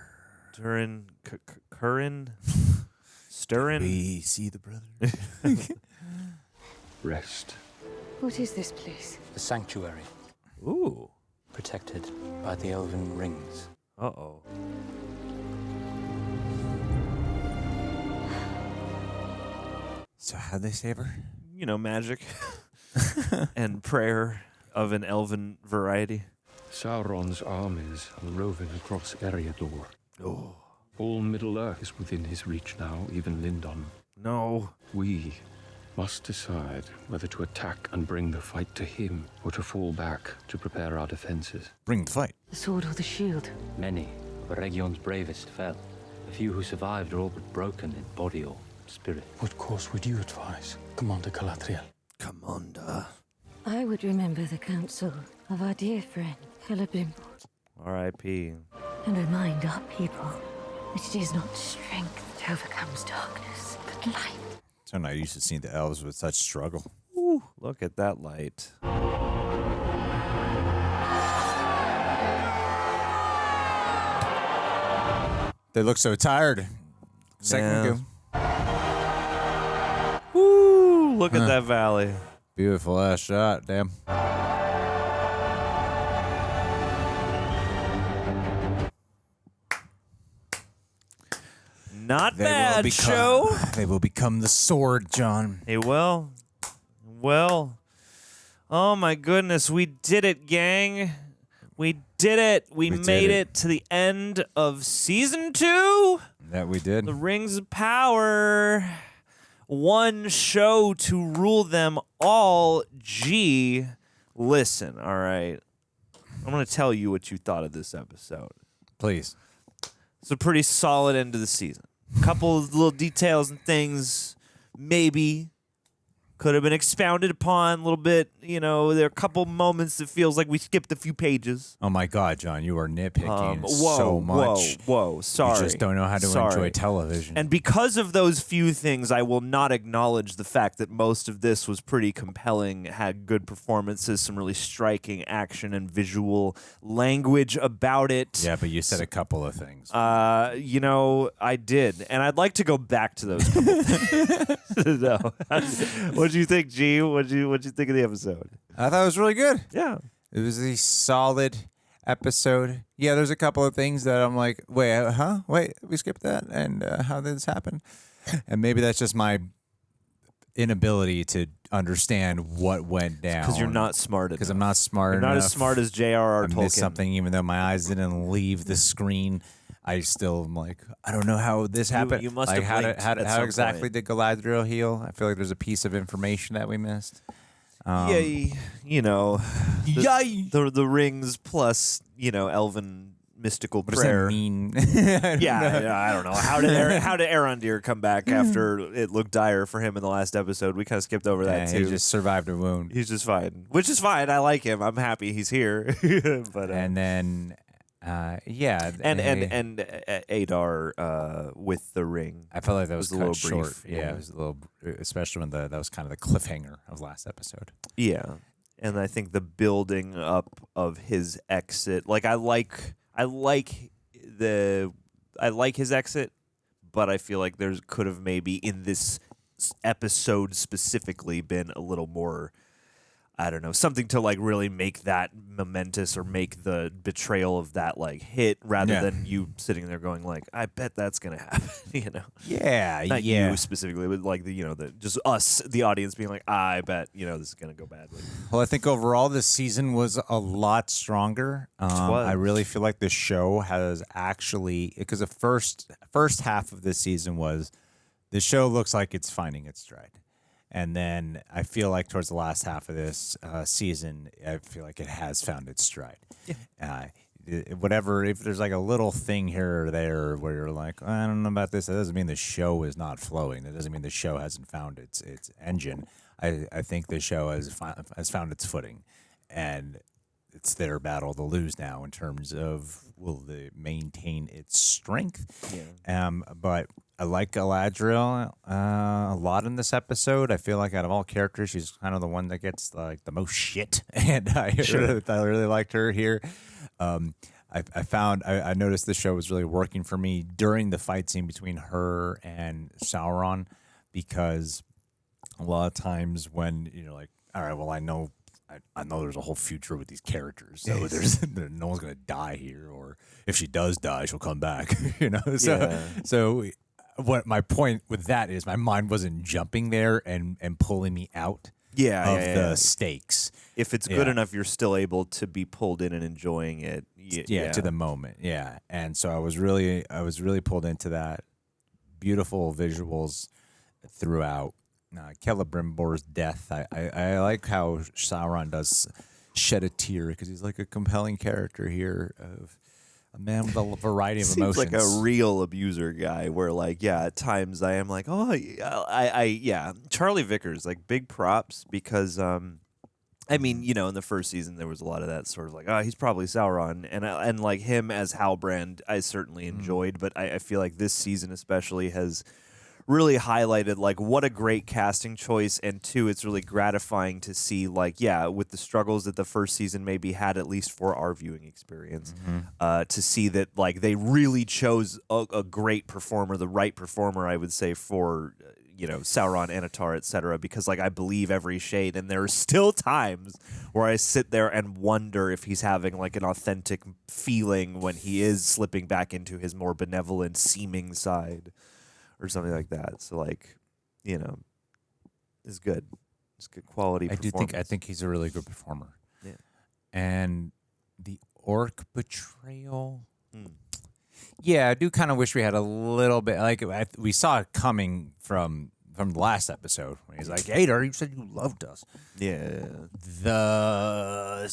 Durin? Curran? Stirrin? We see the brother. Rest. What is this place? The sanctuary. Ooh. Protected by the elven rings. Uh-oh. So how'd they save her? You know, magic and prayer of an elven variety. Sauron's armies are roving across Eriador. Oh. All Middle-earth is within his reach now, even Lindon. No. We must decide whether to attack and bring the fight to him, or to fall back to prepare our defenses. Bring the fight. The sword or the shield? Many of Region's bravest fell. The few who survived are all but broken in body or spirit. What course would you advise, Commander Galadriel? Commander. I would remember the counsel of our dear friend, Celebrimbor, R.I.P. and remind our people that it is not strength that overcomes darkness, but light. So not used to seeing the elves with such struggle. Ooh, look at that light. They look so tired. Second Yeah. Woo! Look at that valley. Beautiful ass shot, damn. Not bad, show. They will become the sword, John. They will. Well, oh my goodness, we did it, gang. We did it. We made it to the end of season 2. That we did. The Rings of Power. One show to rule them all. Gee, listen, all right. I'm going to tell you what you thought of this episode. Please. It's a pretty solid end of the season. A couple of little details and things maybe could have been expounded upon a little bit. You know, there are a couple moments that feels like we skipped a few pages. Oh my God, John, you are nitpicking so much. Whoa, sorry. You just don't know how to enjoy television. And because of those few things, I will not acknowledge the fact that most of this was pretty compelling, had good performances, some really striking action and visual language about it. Yeah, but you said a couple of things. You know, I did. And I'd like to go back to those couple things. No. What'd you think, G? What'd you think of the episode? I thought it was really good. Yeah. It was a solid episode. Yeah, there's a couple of things that I'm like, wait, huh? Wait, we skipped that? And how did this happen? And maybe that's just my inability to understand what went down. Because you're not smart enough. Because I'm not smart You're enough. not as smart as J.R.R. I Tolkien. missed something, even though my eyes didn't leave the screen. I still am like, I don't know how this happened. You must like, have blinked at how some exactly point. did Galadriel heal? I feel like there's a piece of information that we missed. Yay, you know, the rings plus, you know, elven mystical What prayer. does that mean? I don't know. How did Arondir come back after it looked dire for him in the last episode? We kind of skipped over that too. He just survived a wound. He's just fine, which is fine. I like him. I'm happy he's here. But and then. And Adar with the ring. I felt like that was a little short. brief. Yeah, it was a little, especially when that was kind of the cliffhanger of last episode. Yeah, and I think the building up of his exit, like I like his exit, but I feel like there could have maybe in this episode specifically been a little more. I don't know, something to like really make that momentous or make the betrayal of that like hit rather than you sitting there going like, I bet that's gonna happen, you know? Yeah, not yeah. you specifically, but like just us, the audience, being like, I bet this is gonna go badly. Well, I think overall this season was a lot stronger. I really feel like the show has actually, because the first half of this season was the show looks like it's finding its stride. And then I feel like towards the last half of this season, I feel like it has found its stride. Yeah. Whatever, if there's like a little thing here or there where you're like, I don't know about this, that doesn't mean the show is not flowing. That doesn't mean the show hasn't found its engine. I think the show has found its footing. And it's their battle to lose now in terms of will they maintain its strength. Yeah. But I like Galadriel a lot in this episode. I feel like out of all characters, she's kind of the one that gets like the most shit, and I really liked her here. I noticed the show was really working for me during the fight scene between her and Sauron, because a lot of times when you're like, all right, well, I know there's a whole future with these characters, so no one's gonna die here, or if she does die, she'll come back. You know, so what my point with that is, my mind wasn't jumping there and pulling me out of the stakes. If it's good enough, you're still able to be pulled in and enjoying it. To the moment. Yeah. And so I was really pulled into that. Beautiful visuals throughout. Celebrimbor's death. I like how Sauron does shed a tear because he's like a compelling character here of a man with a variety of emotions. Seems like a real abuser guy where at times I am like, Charlie Vickers, like big props because I mean, in the first season there was a lot of that sort of he's probably Sauron, and like him as Halbrand I certainly enjoyed, but I feel like this season especially has really highlighted what a great casting choice, and two, it's really gratifying to see with the struggles that the first season maybe had, at least for our viewing experience, to see that they really chose a great performer, the right performer, I would say, for Sauron, Anatar, etc. Because I believe every shade, and there are still times where I sit there and wonder if he's having an authentic feeling when he is slipping back into his more benevolent seeming side. Or something like that. So, it's good. It's good quality performance. I think he's a really good performer. Yeah. And the orc betrayal. Yeah, I do kind of wish we had a little bit. We saw it coming from the last episode when he's like, "Adar, you said you loved us." Yeah. The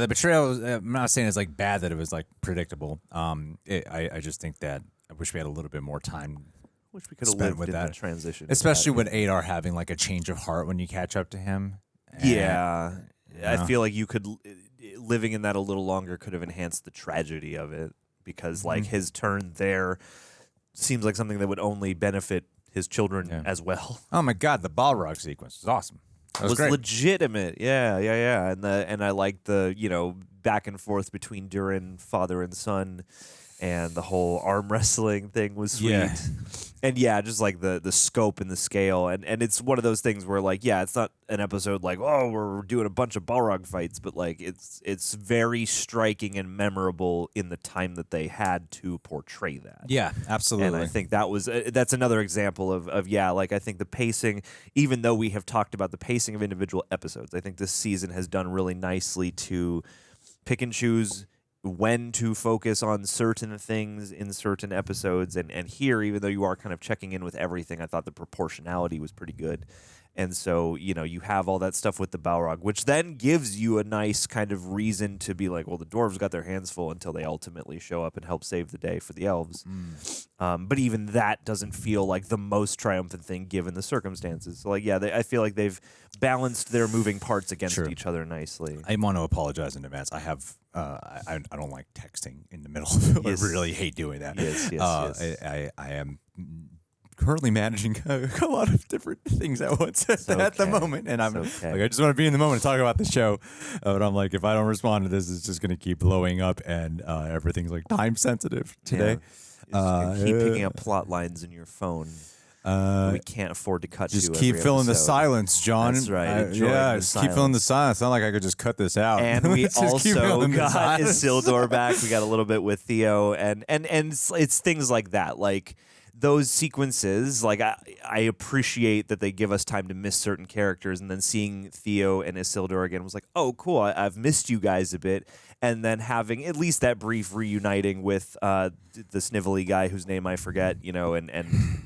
betrayal. I'm not saying it's bad that it was predictable. I just think that I wish we had a little bit more time. Wish we could have lived in that transition. Especially with Adar having a change of heart when you catch up to him. I feel like you could, living in that a little longer could have enhanced the tragedy of it, because his turn there seems like something that would only benefit his children as well. Oh my God, the Balrog sequence was awesome. That was great. Legitimate. Yeah. And I like the, back and forth between Durin, father and son, and the whole arm wrestling thing was sweet. Yeah. And just the scope and the scale. And it's one of those things where it's not an episode we're doing a bunch of Balrog fights, but it's very striking and memorable in the time that they had to portray that. Yeah, absolutely. And I think that's another example of I think the pacing, even though we have talked about the pacing of individual episodes, I think this season has done really nicely to pick and choose when to focus on certain things in certain episodes, and here, even though you are kind of checking in with everything, I thought the proportionality was pretty good. And so, you have all that stuff with the Balrog, which then gives you a nice kind of reason to be like, well, the dwarves got their hands full until they ultimately show up and help save the day for the elves. But even that doesn't feel like the most triumphant thing given the circumstances. So, I feel like they've balanced their moving parts against each other nicely. I want to apologize in advance. I have I don't like texting in the middle of it. Yes. I really hate doing that. Yes. I am currently managing a lot of different things at once at the moment, and I'm I just want to be in the moment and talk about the show. But I'm like, if I don't respond to this, it's just going to keep blowing up, and everything's time sensitive today. Keep picking up plot lines in your phone. We can't afford to cut. Just keep filling the silence, John. That's right. Just keep filling the silence. It's not like I could just cut this out. And we also got Isildur back. We got a little bit with Theo, and it's things like that, those sequences, I appreciate that they give us time to miss certain characters, and then seeing Theo and Isildur again was like, oh, cool, I've missed you guys a bit, and then having at least that brief reuniting with the snivelly guy whose name I forget, and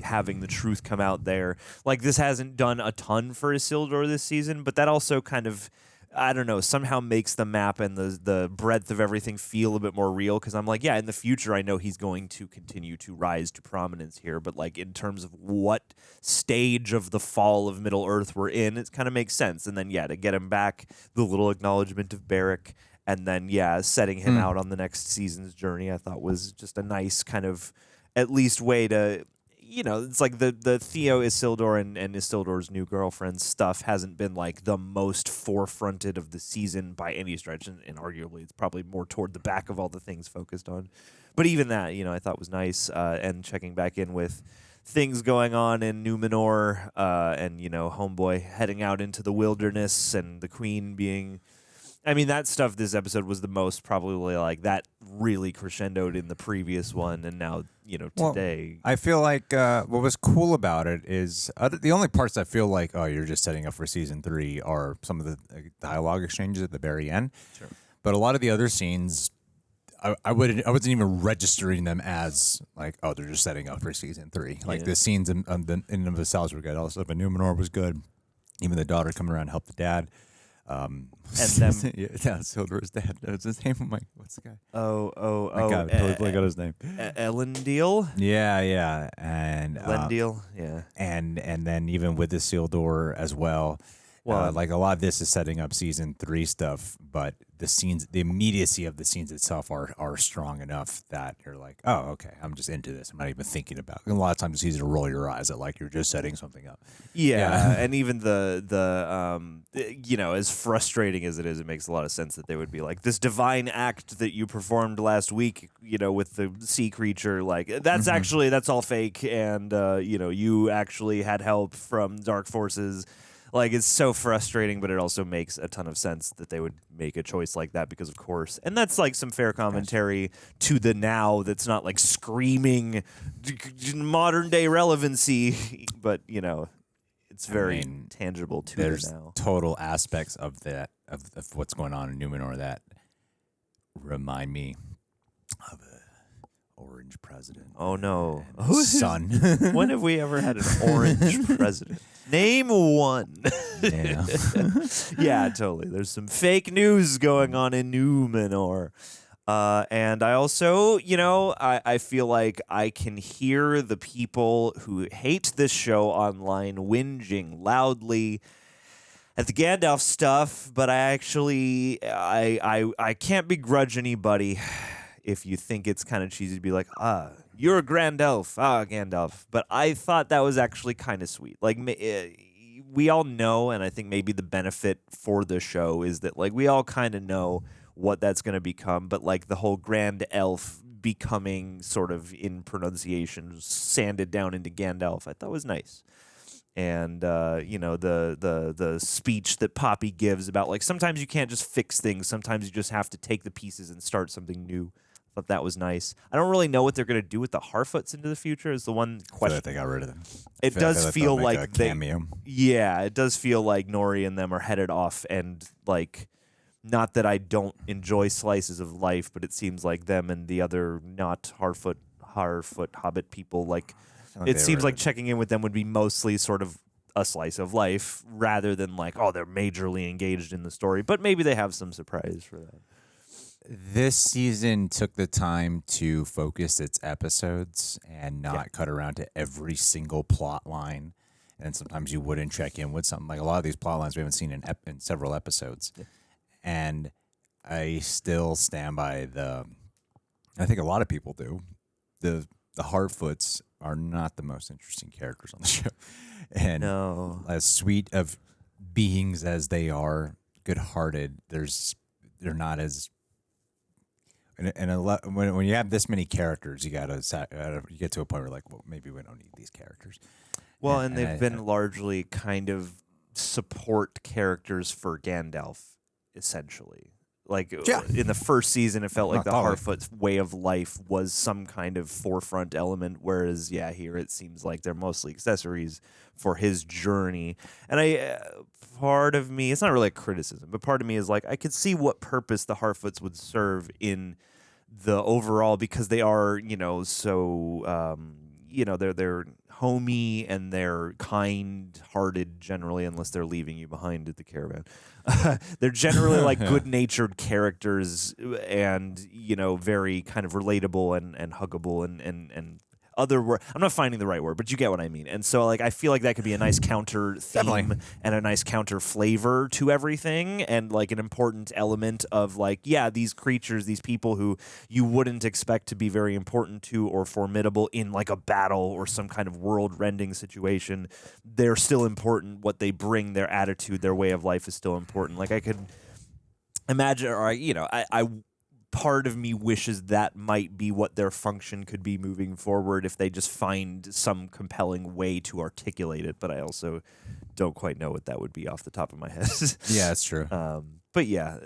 having the truth come out there. This hasn't done a ton for Isildur this season, but that also kind of, I don't know, somehow makes the map and the breadth of everything feel a bit more real, because I'm in the future I know he's going to continue to rise to prominence here, but in terms of what stage of the fall of Middle-earth we're in, it kind of makes sense. And then to get him back, the little acknowledgement of Beric, and then setting him out on the next season's journey, I thought was just a nice kind of at least way to... it's the Theo, Isildur, and Isildur's new girlfriend stuff hasn't been the most forefronted of the season by any stretch, and arguably it's probably more toward the back of all the things focused on. But even that, I thought was nice, and checking back in with things going on in Numenor, and Homeboy heading out into the wilderness, and the Queen being I mean, that stuff this episode was the most probably like that really crescendoed in the previous one, and now, today. Well, I feel like what was cool about it is the only parts I feel like, oh, you're just setting up for season 3 are some of the dialogue exchanges at the very end. Sure. But a lot of the other scenes, I wasn't even registering them as like, oh, they're just setting up for season 3. Like the scenes in and of themselves were good. All the stuff in Numenor was good. Even the daughter coming around to help the dad. And them. Sildur's dad. What's his name? What's the guy? Oh. God, I totally got his name. Elendil? Yeah. And Elendil, yeah. And then even with the Isildur as well. Well, like a lot of this is setting up season 3 stuff, but the immediacy of the scenes itself are strong enough that you're like, oh, okay, I'm just into this. I'm not even thinking about it. And a lot of times it's easy to roll your eyes at like you're just setting something up. Yeah. And even the as frustrating as it is, it makes a lot of sense that they would be like, this divine act that you performed last week, with the sea creature, like that's actually, that's all fake. And, you actually had help from dark forces. Like, it's so frustrating, but it also makes a ton of sense that they would make a choice like that because, of course, and that's like some fair commentary to the now that's not like screaming modern day relevancy, but, it's very tangible to the now. There's total aspects of that, of what's going on in Numenor that remind me of a orange president. Oh, no. Son. When have we ever had an orange president? Name one. Yeah. Yeah, totally. There's some fake news going on in Numenor. And I also, I feel like I can hear the people who hate this show online whinging loudly at the Gandalf stuff, but I can't begrudge anybody if you think it's kind of cheesy to be like, you're a grand elf, Gandalf. But I thought that was actually kind of sweet. Like, we all know, and I think maybe the benefit for the show is that, like, we all kind of know what that's going to become. But, like, the whole grand elf becoming sort of, in pronunciation, sanded down into Gandalf, I thought was nice. And, the speech that Poppy gives about, like, sometimes you can't just fix things. Sometimes you just have to take the pieces and start something new. Thought that was nice. I don't really know what they're going to do with the Harfoots into the future is the one question. I feel like they got rid of them. It does feel like a cameo. Yeah, it does feel like Nori and them are headed off, and like, not that I don't enjoy slices of life, but it seems like them and the other not Harfoot Hobbit people, like, it seems like checking in with them would be mostly sort of a slice of life rather than like, oh, they're majorly engaged in the story. But maybe they have some surprise for that. This season took the time to focus its episodes and not cut around to every single plot line. And sometimes you wouldn't check in with something. Like a lot of these plot lines we haven't seen in several episodes. Yeah. And I still stand by I think a lot of people do, the Harfoots are not the most interesting characters on the show. And as sweet of beings as they are, good-hearted, they're not as... And when you have this many characters, you get to a point where like, well, maybe we don't need these characters. Well, and they've been largely kind of support characters for Gandalf, essentially. Like in the first season, it felt like the Harfoot's way of life was some kind of forefront element, whereas here it seems like they're mostly accessories for his journey. And part of me, it's not really a criticism, but part of me is like, I could see what purpose the Harfoots would serve in the overall, because they are, so, they're homey and they're kind-hearted generally, unless they're leaving you behind at the caravan. They're generally like good-natured characters and, very kind of relatable and huggable and other word. I'm not finding the right word, but you get what I mean. And so, like, I feel like that could be a nice counter theme and a nice counter flavor to everything, and like an important element of like, these creatures, these people who you wouldn't expect to be very important to or formidable in like a battle or some kind of world-rending situation, they're still important. What they bring, their attitude, their way of life is still important. Like, I could imagine, or I part of me wishes that might be what their function could be moving forward if they just find some compelling way to articulate it. But I also don't quite know what that would be off the top of my head. Yeah, that's true. But yeah,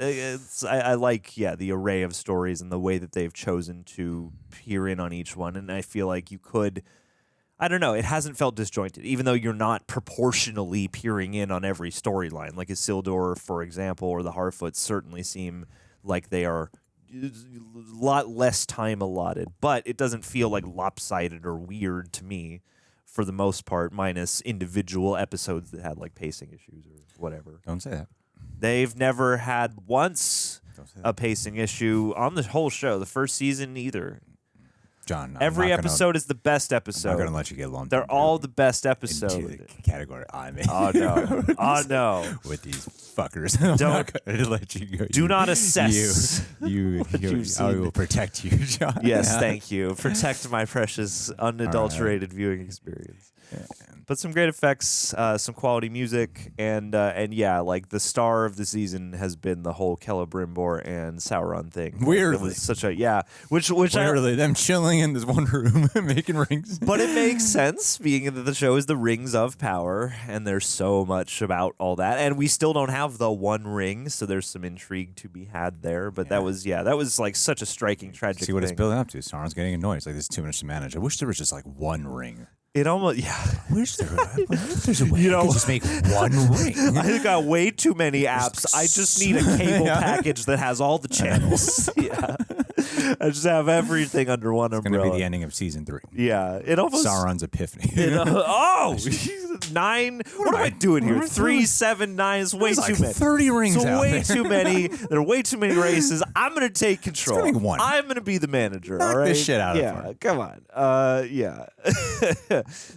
I like the array of stories and the way that they've chosen to peer in on each one. And I feel like you could, I don't know, it hasn't felt disjointed, even though you're not proportionally peering in on every storyline. Like Isildur, for example, or the Harfoots certainly seem like they are a lot less time allotted. But it doesn't feel like lopsided or weird to me for the most part, minus individual episodes that had like pacing issues or whatever. Don't say that. They've never had once a pacing issue on the whole show. The first season either. John, every episode is the best episode. I'm not going to let you get lumped. They're all the best episodes. Into the category I'm in. Oh no! Oh no! With these fuckers, I'm not going to let you go. Do not assess. You I will protect you, John. Yes, thank you. Protect my precious, unadulterated viewing experience. Yeah. But some great effects, some quality music, and yeah, like the star of the season has been the whole Celebrimbor and Sauron thing. Weirdly, it was such a which weirdly them chilling in this one room making rings. But it makes sense, being that the show is the Rings of Power, and there's so much about all that, and we still don't have the One Ring, so there's some intrigue to be had there. But that was like such a striking, tragic. See what thing. it's building up to. Sauron's getting annoyed. It's like this is too much to manage. I wish there was just like one ring. It almost, I wish there there's a way you could just make one ring. I got way too many apps. I just need a cable package that has all the channels. Yeah, I just have everything under one umbrella. It's going to be the ending of season 3. Yeah, it almost Sauron's epiphany. 9. What am I doing here? 3, 7, 9 is way too many. 30 rings. It's out way there. too many. There are way too many races. I'm going to take control. It's gonna be one. I'm going to be the manager. Knock all right. this shit out of Yeah, come on. Yeah.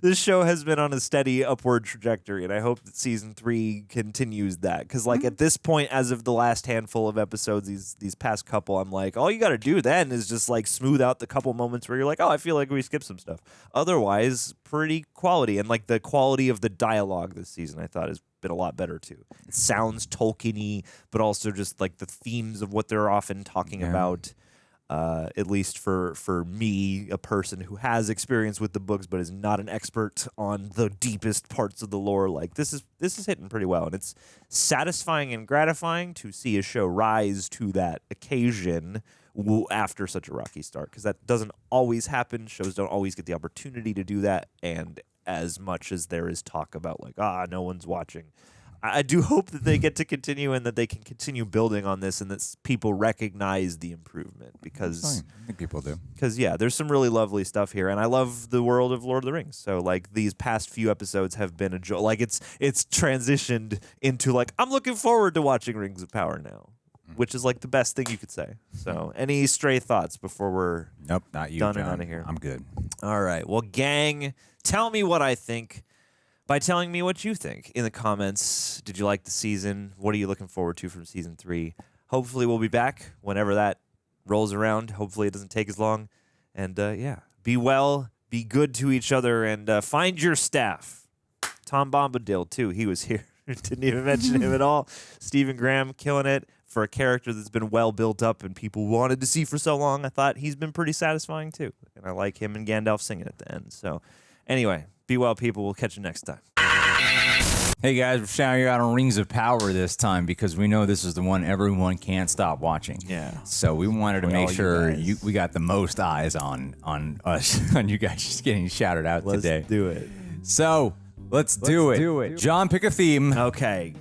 This show has been on a steady upward trajectory, and I hope that season 3 continues that. Because, like, at this point, as of the last handful of episodes, these past couple, I'm like, all you got to do then is just like smooth out the couple moments where you're like, oh, I feel like we skipped some stuff. Otherwise, pretty quality, and like the quality of the dialogue this season, I thought has been a lot better too. It sounds Tolkien-y, but also just like the themes of what they're often talking about. At least for me, a person who has experience with the books but is not an expert on the deepest parts of the lore, like this is hitting pretty well, and it's satisfying and gratifying to see a show rise to that occasion after such a rocky start, because that doesn't always happen. Shows don't always get the opportunity to do that, and as much as there is talk about like no one's watching, I do hope that they get to continue and that they can continue building on this, and that people recognize the improvement, because I think people do. Because there's some really lovely stuff here, and I love the world of Lord of the Rings. So like these past few episodes have been a joy. Like it's transitioned into like I'm looking forward to watching Rings of Power now, which is like the best thing you could say. So any stray thoughts before we're nope, not you, done John. and out of here? I'm good. All right, well, gang, tell me what I think by telling me what you think in the comments. Did you like the season? What are you looking forward to from season 3? Hopefully we'll be back whenever that rolls around. Hopefully it doesn't take as long. And be well, be good to each other, and find your staff. Tom Bombadil, too. He was here. Didn't even mention him at all. Stephen Graham killing it for a character that's been well built up and people wanted to see for so long. I thought he's been pretty satisfying, too. And I like him and Gandalf singing at the end. So anyway, be well, people. We'll catch you next time. Hey, guys, we're shouting you out on Rings of Power this time because we know this is the one everyone can't stop watching. Yeah. So we wanted to make sure we got the most eyes on us, on you guys just getting shouted out today. Let's do it. So let's do it. John, pick a theme. Okay,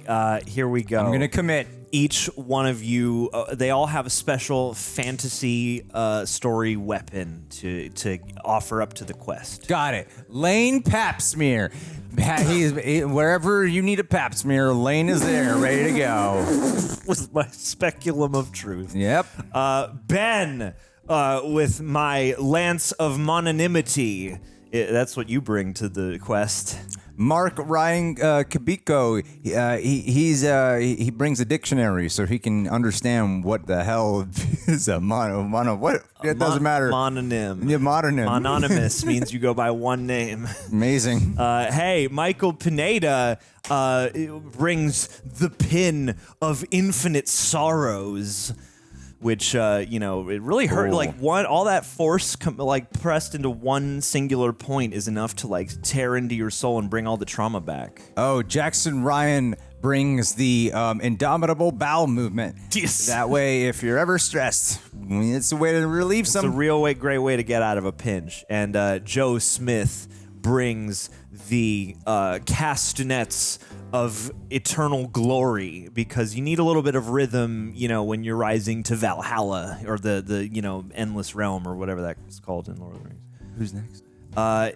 here we go. I'm going to commit. Each one of you, they all have a special fantasy story weapon to offer up to the quest. Got it. Lane Papsmear. Wherever you need a Papsmear, Lane is there, ready to go. With my speculum of truth. Yep. Ben, with my lance of mononymity. That's what you bring to the quest. Mark Ryan Kabiko, he brings a dictionary so he can understand what the hell is a mono. What? It doesn't matter. Mononym. Yeah, mononym. Anonymous means you go by one name. Amazing. Hey, Michael Pineda brings the pin of infinite sorrows. Which it really hurt. Cool. Like all that force pressed into one singular point is enough to like tear into your soul and bring all the trauma back. Oh, Jackson Ryan brings the indomitable bowel movement. Yes. That way, if you're ever stressed, it's a way to relieve It's a real great way to get out of a pinch. And Joe Smith brings the castanets of eternal glory, because you need a little bit of rhythm, when you're rising to Valhalla, or the endless realm, or whatever that's called in Lord of the Rings. Who's next?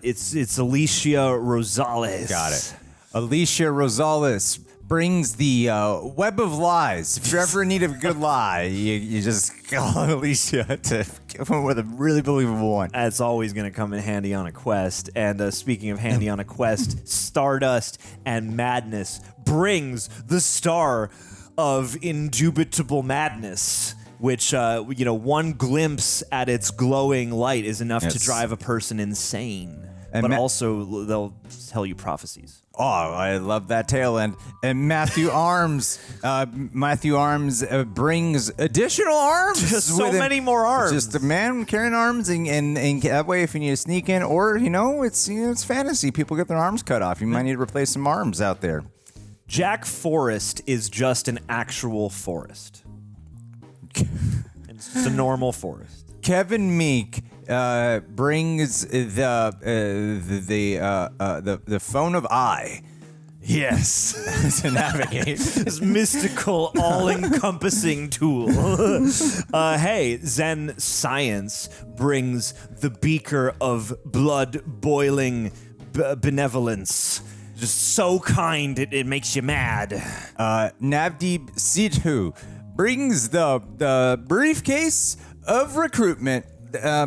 It's Alicia Rosales. Got it. Alicia Rosales brings the web of lies. If you ever need a good lie, you just call Alicia to come with a really believable one. That's always going to come in handy on a quest. And speaking of handy on a quest, Stardust and Madness brings the star of indubitable madness, which, one glimpse at its glowing light is enough to drive a person insane. But also, they'll tell you prophecies. Oh, I love that tail end. And Matthew Arms. Matthew Arms brings additional arms. Just so many more arms. Just a man carrying arms, and that way, if you need to sneak in, or it's fantasy. People get their arms cut off. You might need to replace some arms out there. Jack Forrest is just an actual forest. It's just a normal forest. Kevin Meek brings the phone of eye. Yes. To navigate. This mystical, all-encompassing tool. Hey, Zen Science brings the beaker of blood-boiling benevolence. Just so kind, it makes you mad. Navdeep Sidhu brings the briefcase of recruitment.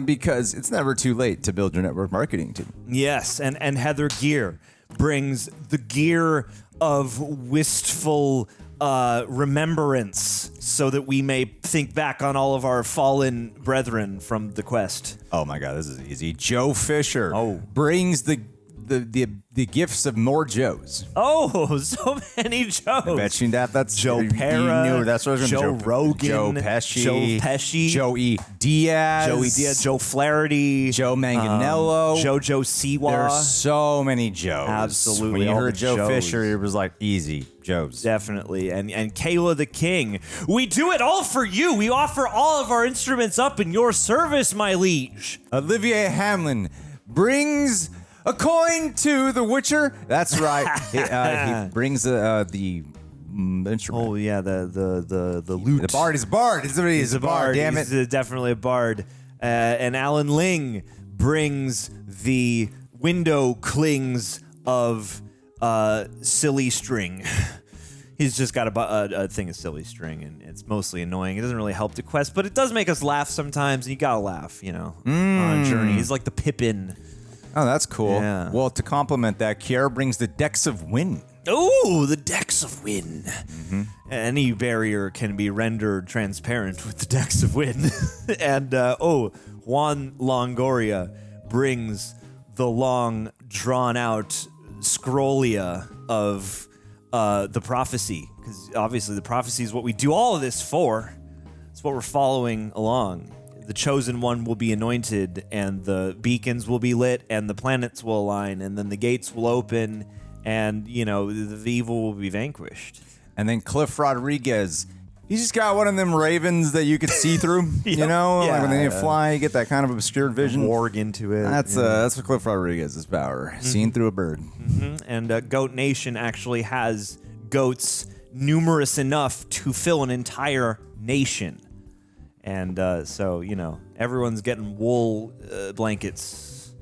Because it's never too late to build your network marketing team. Yes, and Heather Gear brings the gear of wistful remembrance, so that we may think back on all of our fallen brethren from the quest. Oh my God, this is easy. Joe Fisher brings the gifts of more Joes. Oh, so many Joes. I bet you that's Joe Pera. You knew that's what I was Joe going to Rogan. Joe Pesci. Joey Diaz. Joe Flaherty. Joe Manganiello. Jojo Siwa. There are so many Joes. Absolutely. When you all heard the Joe Joes. Fisher, it was like easy. Joes. Definitely. And Kayla the King. We do it all for you. We offer all of our instruments up in your service, my liege. Olivier Hamlin brings a coin to the Witcher. That's right. He brings the instrument. Oh yeah, the lute. The bard is a bard. He's a bard. Damn it. He's definitely a bard. And Alan Ling brings the window clings of silly string. He's just got a thing of silly string, and it's mostly annoying. It doesn't really help the quest, but it does make us laugh sometimes, and you gotta laugh, on a journey. He's like the Pippin. Oh, that's cool. Yeah. Well, to complement that, Kiara brings the Decks of Wind. Oh, the Decks of Wind. Mm-hmm. Any barrier can be rendered transparent with the Decks of Wind. And, Juan Longoria brings the long, drawn-out scrollia of the prophecy. Because obviously the prophecy is what we do all of this for. It's what we're following along. The chosen one will be anointed, and the beacons will be lit, and the planets will align, and then the gates will open, and, the evil will be vanquished. And then Cliff Rodriguez, he's just got one of them ravens that you could see through, like when they fly, you get that kind of obscured vision. Warg into it. That's what Cliff Rodriguez's power, seeing through a bird. Mm-hmm. And Goat Nation actually has goats numerous enough to fill an entire nation. And so, everyone's getting wool blankets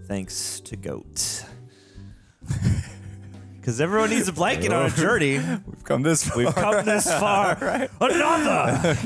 thanks to goats. Because everyone needs a blanket on a journey. We've come this far. We've come this far. Right. Another.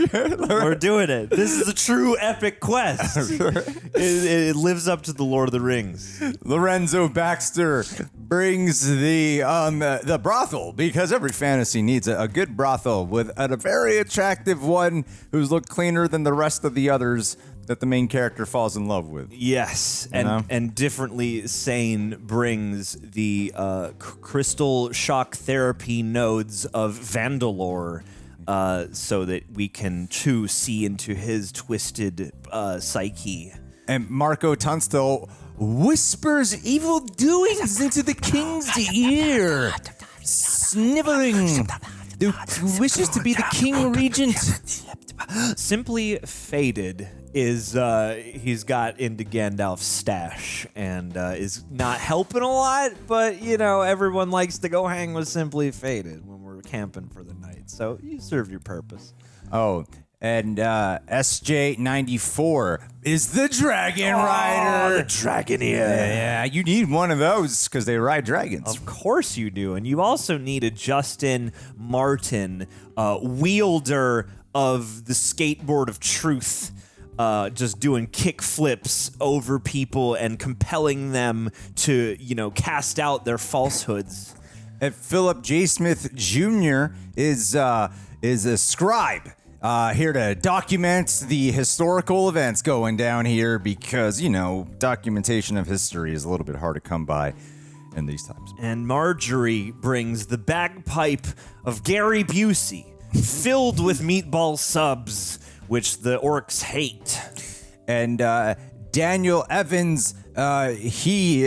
We're doing it. This is a true epic quest. It lives up to the Lord of the Rings. Lorenzo Baxter brings the brothel, because every fantasy needs a good brothel with a very attractive one who's looked cleaner than the rest of the others that the main character falls in love with. Yes, and differently sane brings the crystal shock therapy nodes of Vandalore, so that we can too see into his twisted psyche. And Marco Tunstall whispers evil doings into the king's ear, Snivering, who wishes to be the king regent. Simply Fated is he's got into Gandalf's stash and is not helping a lot, but you know everyone likes to go hang with Simply Fated when we're camping for the night. So you serve your purpose. Oh, and SJ94 is the Dragon Rider. The Dragoneer. Yeah, you need one of those because they ride dragons. Of course you do. And you also need a Justin Martin, wielder of the skateboard of truth, just doing kick flips over people and compelling them to, you know, cast out their falsehoods. And Philip J. Smith Jr. is a scribe. Here to document the historical events going down here because, you know, documentation of history is a little bit hard to come by in these times. And Marjorie brings the bagpipe of Gary Busey, filled with meatball subs, which the orcs hate. And Daniel Evans, he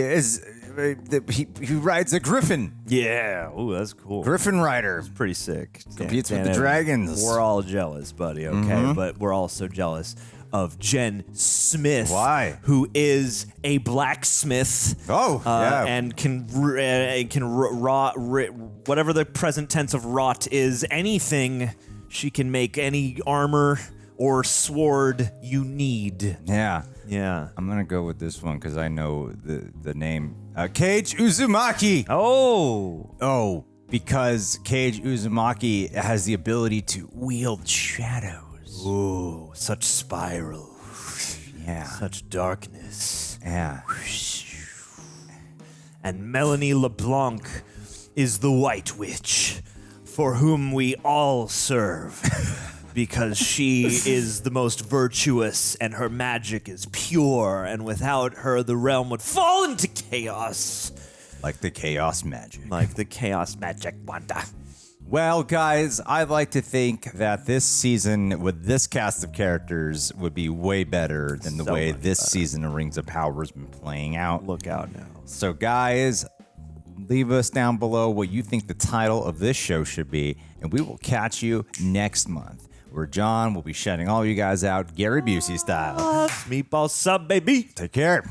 rides a griffin. Yeah. Ooh, that's cool. Griffin rider. It's pretty sick. Competes with the dragons. We're all jealous, buddy, okay? But we're also jealous of Jen Smith. Why? Who is a blacksmith. Oh, yeah. And can rot, whatever the present tense of rot is, anything. She can make any armor or sword you need. Yeah. Yeah. I'm going to go with this one because I know the name. Kage Uzumaki. Oh, because Kage Uzumaki has the ability to wield shadows. Ooh, such spiral. Yeah. Such darkness. Yeah. And Melanie LeBlanc is the White Witch, for whom we all serve. Because she is the most virtuous and her magic is pure, and without her the realm would fall into chaos. Like the chaos magic. Like the chaos magic, Wanda. Well, guys, I'd like to think that this season with this cast of characters would be way better than the way this season of Rings of Power has been playing out. Look out now. So, guys, leave us down below what you think the title of this show should be, and we will catch you next month, where John will be shouting all you guys out Gary Busey style. Meatball sub, baby. Take care.